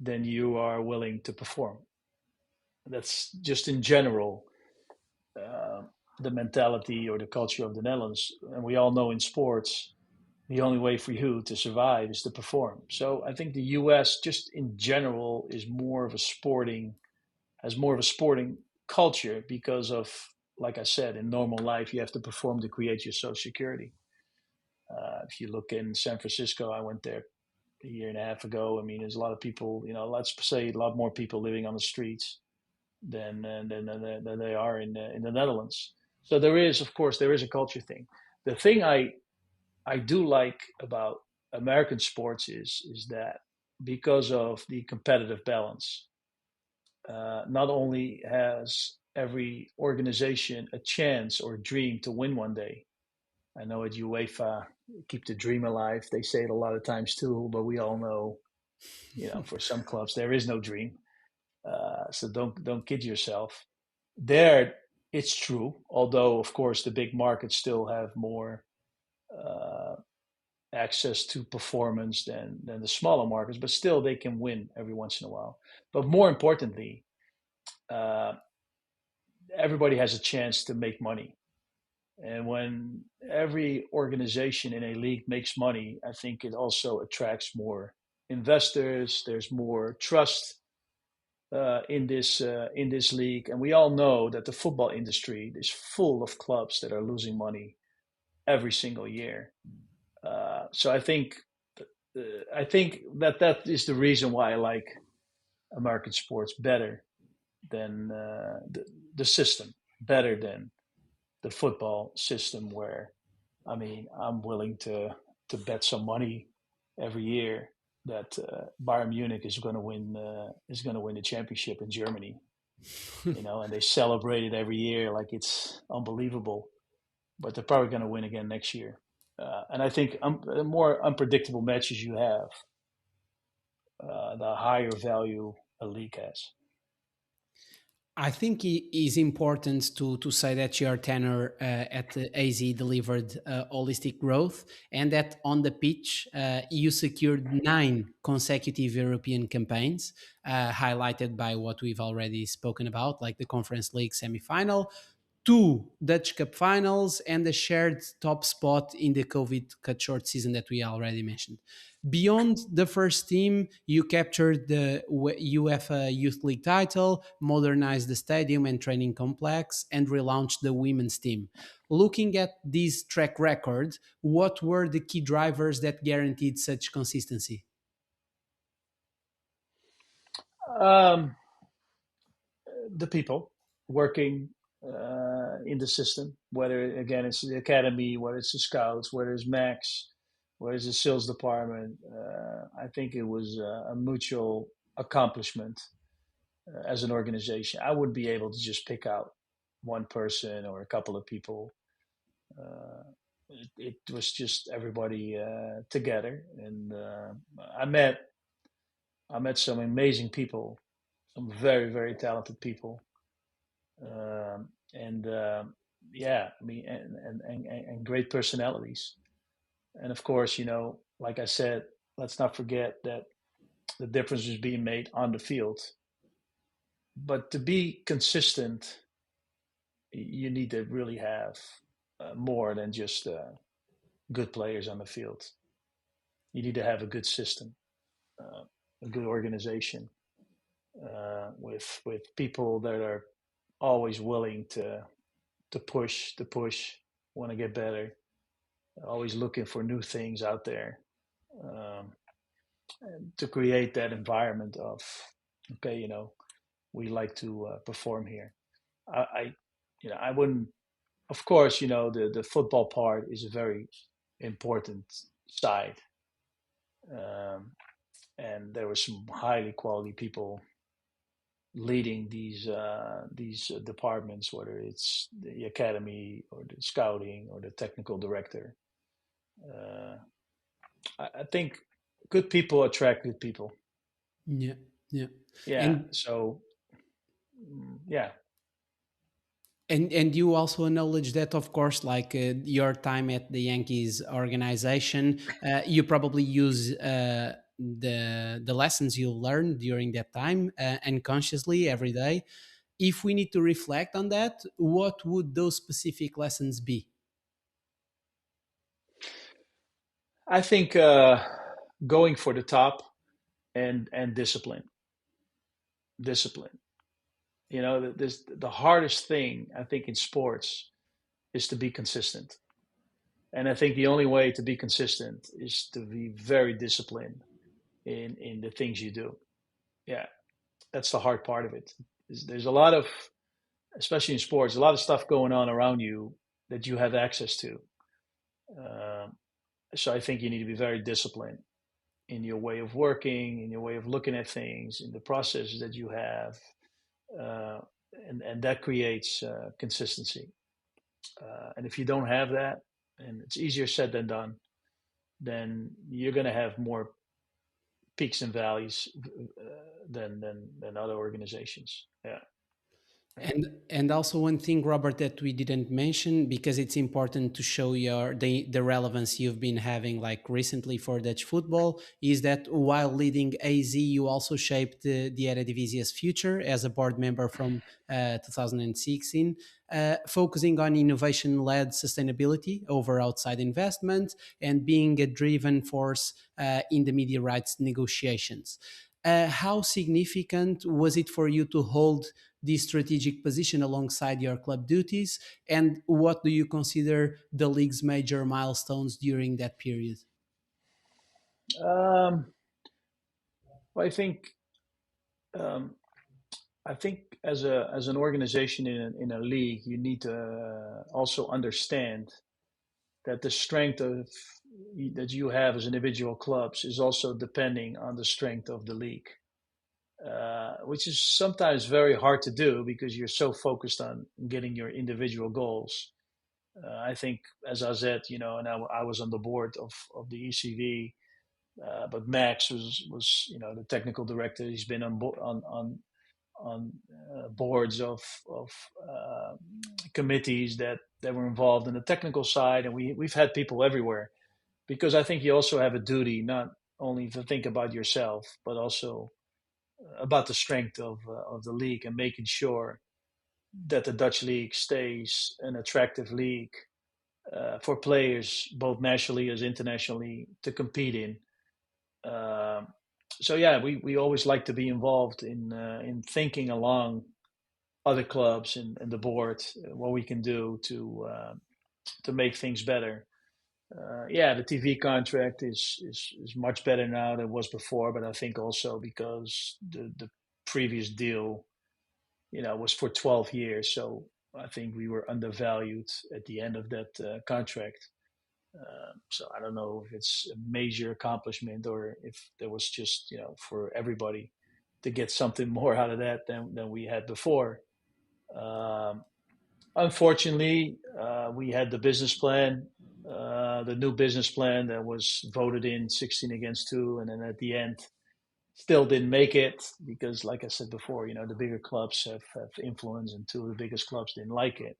then you are willing to perform. That's just in general uh, the mentality or the culture of the Netherlands. And we all know in sports, the only way for you to survive is to perform. So I think the US, just in general, is more of a sporting has more of a sporting culture because of, like I said, in normal life you have to perform to create your social security. If you look in San Francisco, I went there a year and a half ago. I mean, there's a lot of people, let's say a lot more people living on the streets than they are in the Netherlands. So there is, of course, there is a culture thing. The thing I do like about American sports is that because of the competitive balance, not only has every organization a chance or dream to win one day. I know at UEFA, keep the dream alive. They say it a lot of times too, but we all know, for some clubs there is no dream. So don't kid yourself. There, it's true. Although of course the big markets still have more uh, access to performance than the smaller markets, but still they can win every once in a while. But more importantly, uh, everybody has a chance to make money. And when every organization in a league makes money, I think it also attracts more investors. There's more trust in this league, and we all know that the football industry is full of clubs that are losing money every single year. So I think that is the reason why I like American sports better than the system, better than the football system where I mean I'm willing to bet some money every year that Bayern Munich is going to win the championship in Germany, and they celebrate it every year like it's unbelievable, but they're probably going to win again next year. And I think the more unpredictable matches you have, the higher value a league has. I think it is important to say that your tenure at the AZ delivered holistic growth, and that on the pitch you secured 9 consecutive European campaigns, highlighted by what we've already spoken about, like the Conference League semi-final, 2 Dutch Cup finals, and a shared top spot in the COVID cut short season that we already mentioned. Beyond the first team, you captured the UEFA Youth League title, modernized the stadium and training complex, and relaunched the women's team. Looking at this track record, what were the key drivers that guaranteed such consistency? Um, the people working in the system, whether again it's the academy, whether it's the scouts, whether it's Max, whether it's the sales department. I think it was a mutual accomplishment as an organization. I wouldn't be able to just pick out one person or a couple of people. Uh, it was just everybody together, and I met some amazing people, some very very talented people, and yeah, I mean, and great personalities. And of course, like I said, let's not forget that the difference is being made on the field. But to be consistent, you need to really have more than just good players on the field. You need to have a good system, a good organization, with people that are always willing push, want to get better, always looking for new things out there, and to create that environment of, okay, we like to perform here. I I wouldn't. Of course, the football part is a very important side, um, and there were some highly quality people leading these departments, whether it's the academy or the scouting or the technical director. Uh, I think good people attract good people. Yeah, yeah. Yeah. And So yeah. and you also acknowledge that, of course, like your time at the Yankees organization, you probably use the lessons you learned during that time unconsciously every day. If we need to reflect on that, what would those specific lessons be? I think going for the top and discipline. Discipline. The hardest thing I think in sports is to be consistent. And I think the only way to be consistent is to be very disciplined in the things you do. Yeah, that's the hard part of it. There's a lot of, especially in sports, a lot of stuff going on around you that you have access to. Um, so I think you need to be very disciplined in your way of working, in your way of looking at things, in the processes that you have, uh, and that creates consistency. And if you don't have that, and it's easier said than done, then you're going to have more peaks and valleys than other organizations. Yeah. And also one thing, Robert, that we didn't mention, because it's important to show the relevance you've been having like recently for Dutch football, is that while leading AZ, you also shaped the Eredivisia's future as a board member from 2016, focusing on innovation-led sustainability over outside investment and being a driven force in the media rights negotiations. How significant was it for you to hold this strategic position alongside your club duties? And what do you consider the league's major milestones during that period? Um, well, um, I think as an organization in a league, you need to also understand that the strength of that you have as individual clubs is also depending on the strength of the league, which is sometimes very hard to do because you're so focused on getting your individual goals. I think as AZ, and I was on the board of the ECV, but Max was the technical director. He's been on boards of uh, committees that were involved in the technical side, and we've had people everywhere because I think you also have a duty not only to think about yourself but also about the strength of the league and making sure that the Dutch league stays an attractive league for players both nationally as internationally to compete in. Um, so yeah, we always like to be involved in thinking along other clubs and the board what we can do to make things better. Yeah, the TV contract is much better now than it was before, but I think also because the previous deal, was for 12 years, so I think we were undervalued at the end of that contract. So I don't know if it's a major accomplishment or if there was just for everybody to get something more out of that than we had before. Um, Unfortunately, we had the business plan, the new business plan that was voted in 16 against 2, and then at the end still didn't make it because, like I said before, the bigger clubs have influence, and two of the biggest clubs didn't like it.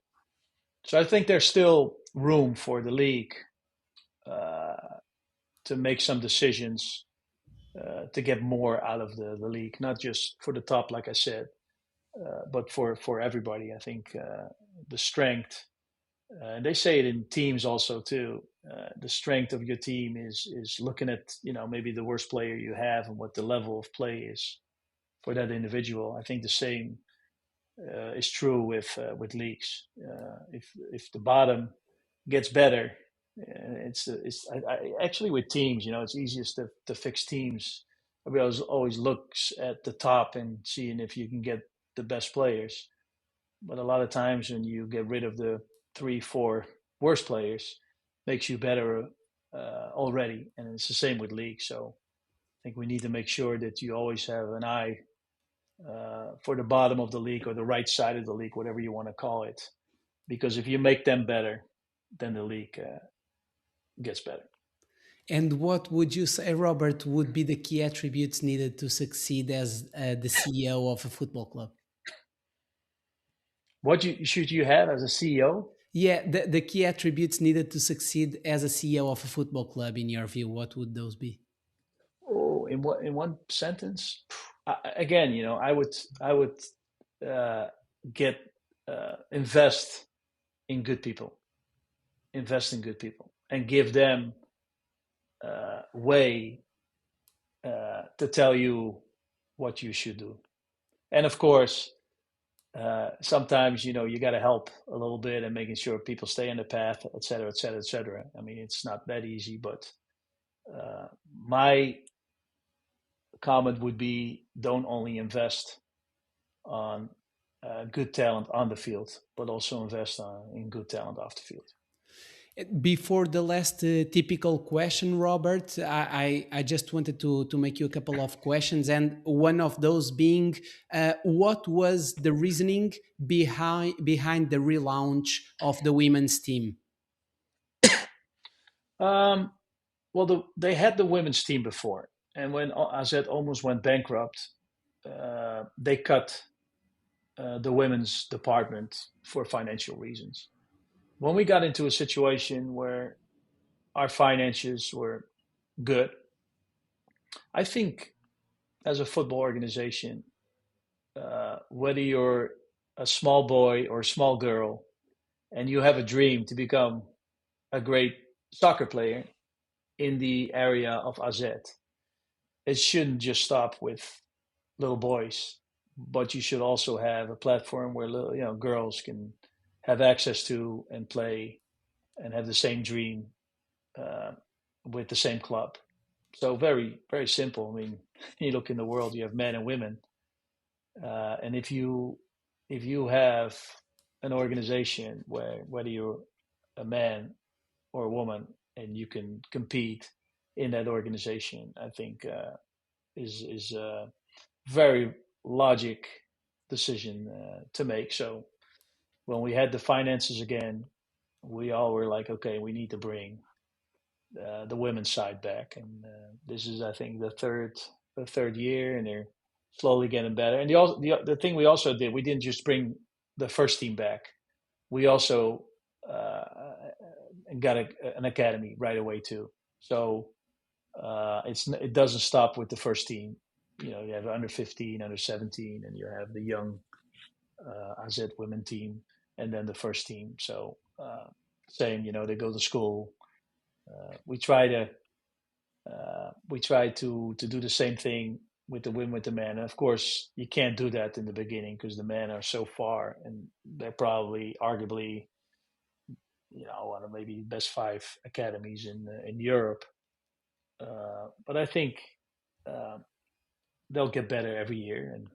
So I think there's still room for the league uh, to make some decisions to get more out of the league, not just for the top, like I said, but for everybody. I think the strength, and they say it in teams also too. The strength of your team is looking at maybe the worst player you have and what the level of play is for that individual. I think the same is true with leagues. If the bottom gets better, actually with teams. It's easiest to fix teams. Everybody always looks at the top and seeing if you can get the best players. But a lot of times when you get rid of the 3, 4 worst players, makes you better already. And it's the same with leagues. So I think we need to make sure that you always have an eye for the bottom of the league or the right side of the league, whatever you want to call it. Because if you make them better, then the league gets better. And what would you say, Robert, would be the key attributes needed to succeed as the CEO of a football club? What should you have as a CEO? Yeah, the key attributes needed to succeed as a CEO of a football club, in your view, what would those be? Oh, in one sentence? Again, I would invest in good people, and give them way to tell you what you should do. And of course, sometimes you got to help a little bit and making sure people stay on the path, et cetera, et cetera, et cetera. I mean, it's not that easy, but my comment would be: don't only invest on good talent on the field, but also invest in good talent off the field. Before the last typical question, Robert, I just wanted to make you a couple of questions, and one of those being, what was the reasoning behind the relaunch of the women's team? Well, they had the women's team before, and when AZ almost went bankrupt, they cut the women's department for financial reasons. When we got into a situation where our finances were good, I think as a football organization, whether you're a small boy or a small girl and you have a dream to become a great soccer player in the area of AZ, it shouldn't just stop with little boys, but you should also have a platform where girls can have access to and play and have the same dream with the same club. So very, very simple. I mean, you look in the world, you have men and women, and if you have an organization where whether you're a man or a woman and you can compete in that organization, I think is a very logic decision to make. So when we had the finances again, we all were like, okay, we need to bring the women's side back, and this is, I think, the third year, and they're slowly getting better. And the thing we also did, we didn't just bring the first team back. We also got an academy right away too. So it doesn't stop with the first team. You have under 15, under 17, and you have the young AZ women team, and then the first team. So same, they go to school. We try to do the same thing with the women, with the men. And of course, you can't do that in the beginning because the men are so far, and they're probably, arguably, one of maybe best 5 academies in Europe. But I think they'll get better every year, and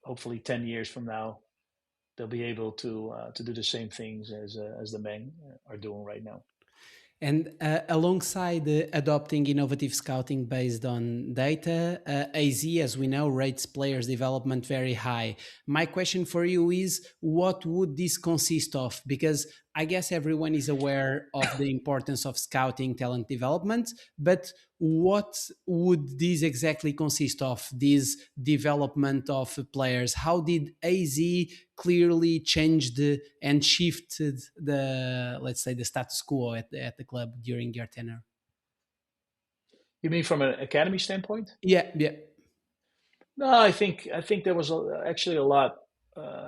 hopefully 10 years from now, they'll be able to do the same things as the men are doing right now. And alongside adopting innovative scouting based on data, AZ, as we know, rates players' development very high. My question for you is, what would this consist of? Because I guess everyone is aware of the importance of scouting talent development, but what would this exactly consist of, this development of players? How did AZ clearly changed and shifted the, let's say, the status quo at the club during your tenure? You mean from an academy standpoint? Yeah. No, I think there was actually a lot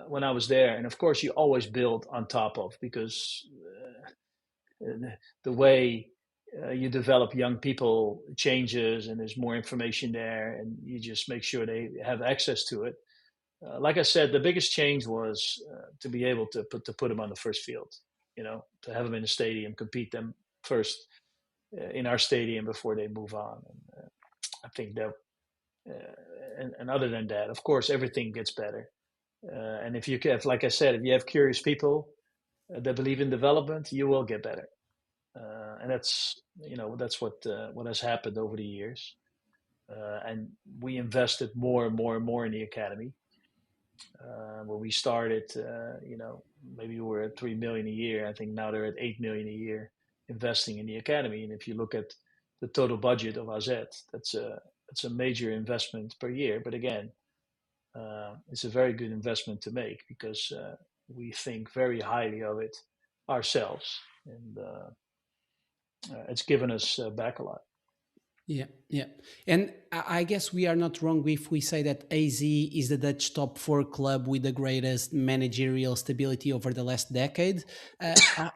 when I was there, and of course you always build on top of, because the way you develop young people changes, and there's more information there, and you just make sure they have access to it. like I said, the biggest change was to be able to put them on the first field. To have them in the stadium, compete them first in our stadium before they move on. And I think that, and other than that, of course, everything gets better. And if you have, like I said, if you have curious people that believe in development, you will get better. And that's what has happened over the years. And we invested more and more and more in the academy. When we started, maybe we were at 3 million a year. I think now they're at 8 million a year investing in the academy. And if you look at the total budget of AZ, that's a major investment per year. But again, it's a very good investment to make because we think very highly of it ourselves, and it's given us back a lot. Yeah, yeah. And I guess we are not wrong if we say that AZ is the Dutch top four club with the greatest managerial stability over the last decade.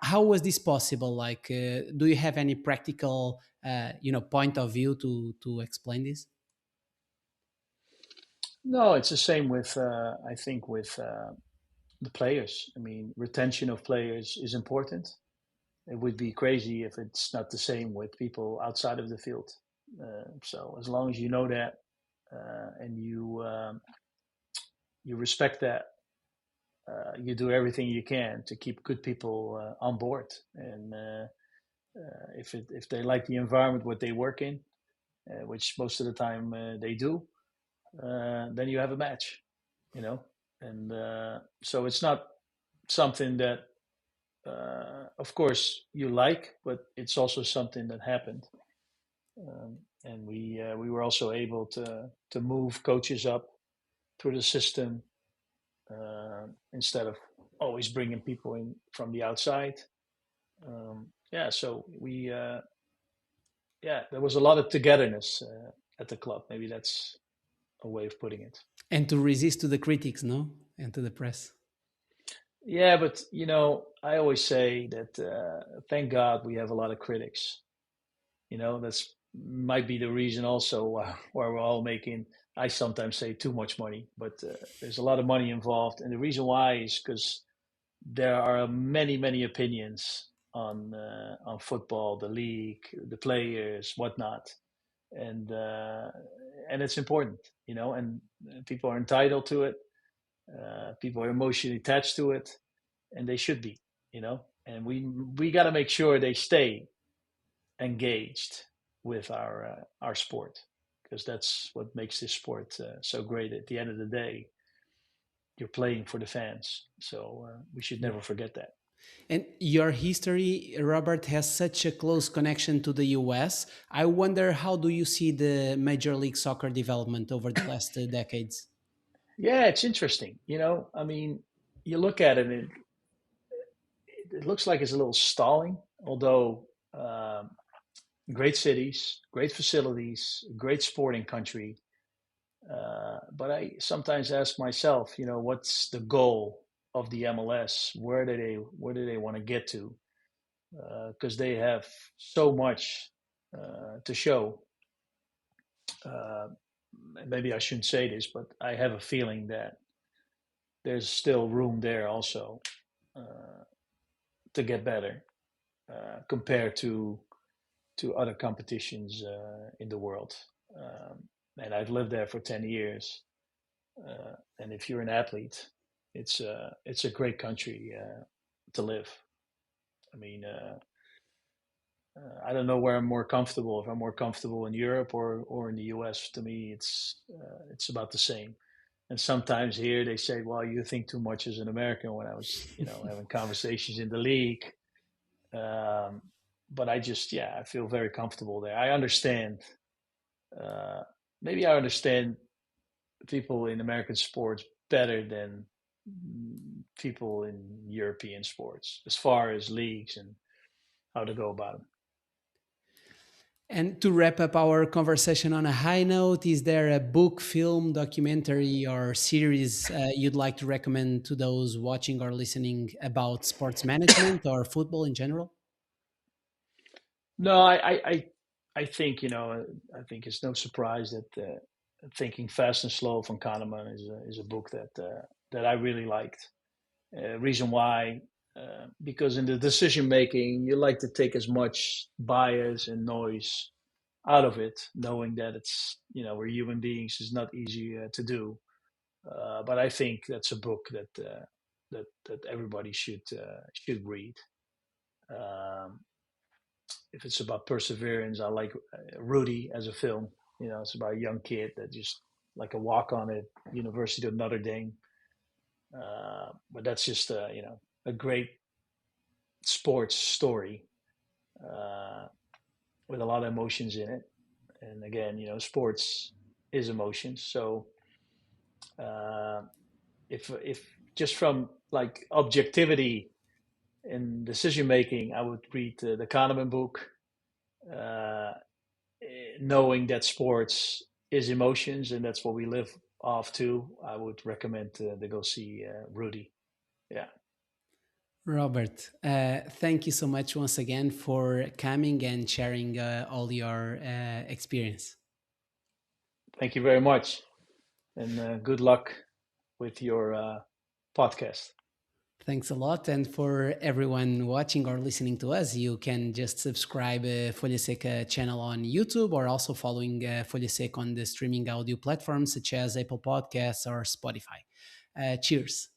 How was this possible? Like, do you have any practical, point of view to explain this? No, it's the same with, I think, with the players. I mean, retention of players is important. It would be crazy if it's not the same with people outside of the field. So as long as you know that and you respect that, you do everything you can to keep good people on board. And if they like the environment what they work in, which most of the time they do, then you have a match, And so it's not something that, of course, you like, but it's also something that happened. And we were also able to move coaches up through the system instead of always bringing people in from the outside. So there was a lot of togetherness at the club. Maybe that's a way of putting it. And to resist to the critics, no? And to the press. Yeah, but I always say that thank God we have a lot of critics. That's might be the reason also why we're all making, I sometimes say, too much money, but there's a lot of money involved. And the reason why is because there are many, many opinions on football, the league, the players, whatnot. And it's important, and people are entitled to it. People are emotionally attached to it, and they should be, and we got to make sure they stay engaged with our sport, because that's what makes this sport so great. At the end of the day, you're playing for the fans, so we should never forget that. And your history, Robert, has such a close connection to the US. I wonder, how do you see the Major League Soccer development over the last decades? Yeah, it's interesting. I mean, you look at it, and it looks like it's a little stalling, although great cities, great facilities, great sporting country. But I sometimes ask myself, what's the goal of the MLS? Where do they want to get to? Because they have so much to show. Maybe I shouldn't say this, but I have a feeling that there's still room there also to get better compared to other competitions in the world. And I've lived there for 10 years. And if you're an athlete, it's a great country to live. I mean, I don't know where I'm more comfortable. If I'm more comfortable in Europe or in the US, to me, it's about the same. And sometimes here they say, "Well, you think too much as an American." When I was, having conversations in the league, but I feel very comfortable there. I understand. Maybe I understand people in American sports better than people in European sports, as far as leagues and how to go about them. And to wrap up our conversation on a high note, is there a book, film, documentary, or series you'd like to recommend to those watching or listening about sports management or football in general? No, I think I think it's no surprise that Thinking Fast and Slow from Kahneman is a book that I really liked. Reason why, because in the decision making, you like to take as much bias and noise out of it, knowing that it's, we're human beings, is not easy to do. But I think that's a book that everybody should read. Um, if it's about perseverance, I like Rudy as a film. It's about a young kid that just like a walk on at University of Notre Dame. But that's just a great sports story uh, with a lot of emotions in it. And again, sports is emotions. So uh, if just from like objectivity in decision making, I would read the Kahneman book, uh, knowing that sports is emotions and that's what we live off to. I would recommend to go see Rudy. Yeah. Robert, thank you so much once again for coming and sharing all your experience. Thank you very much. And good luck with your podcast. Thanks a lot. And for everyone watching or listening to us, you can just subscribe Folha Seca channel on YouTube, or also following Folha Seca on the streaming audio platforms such as Apple Podcasts or Spotify. Cheers.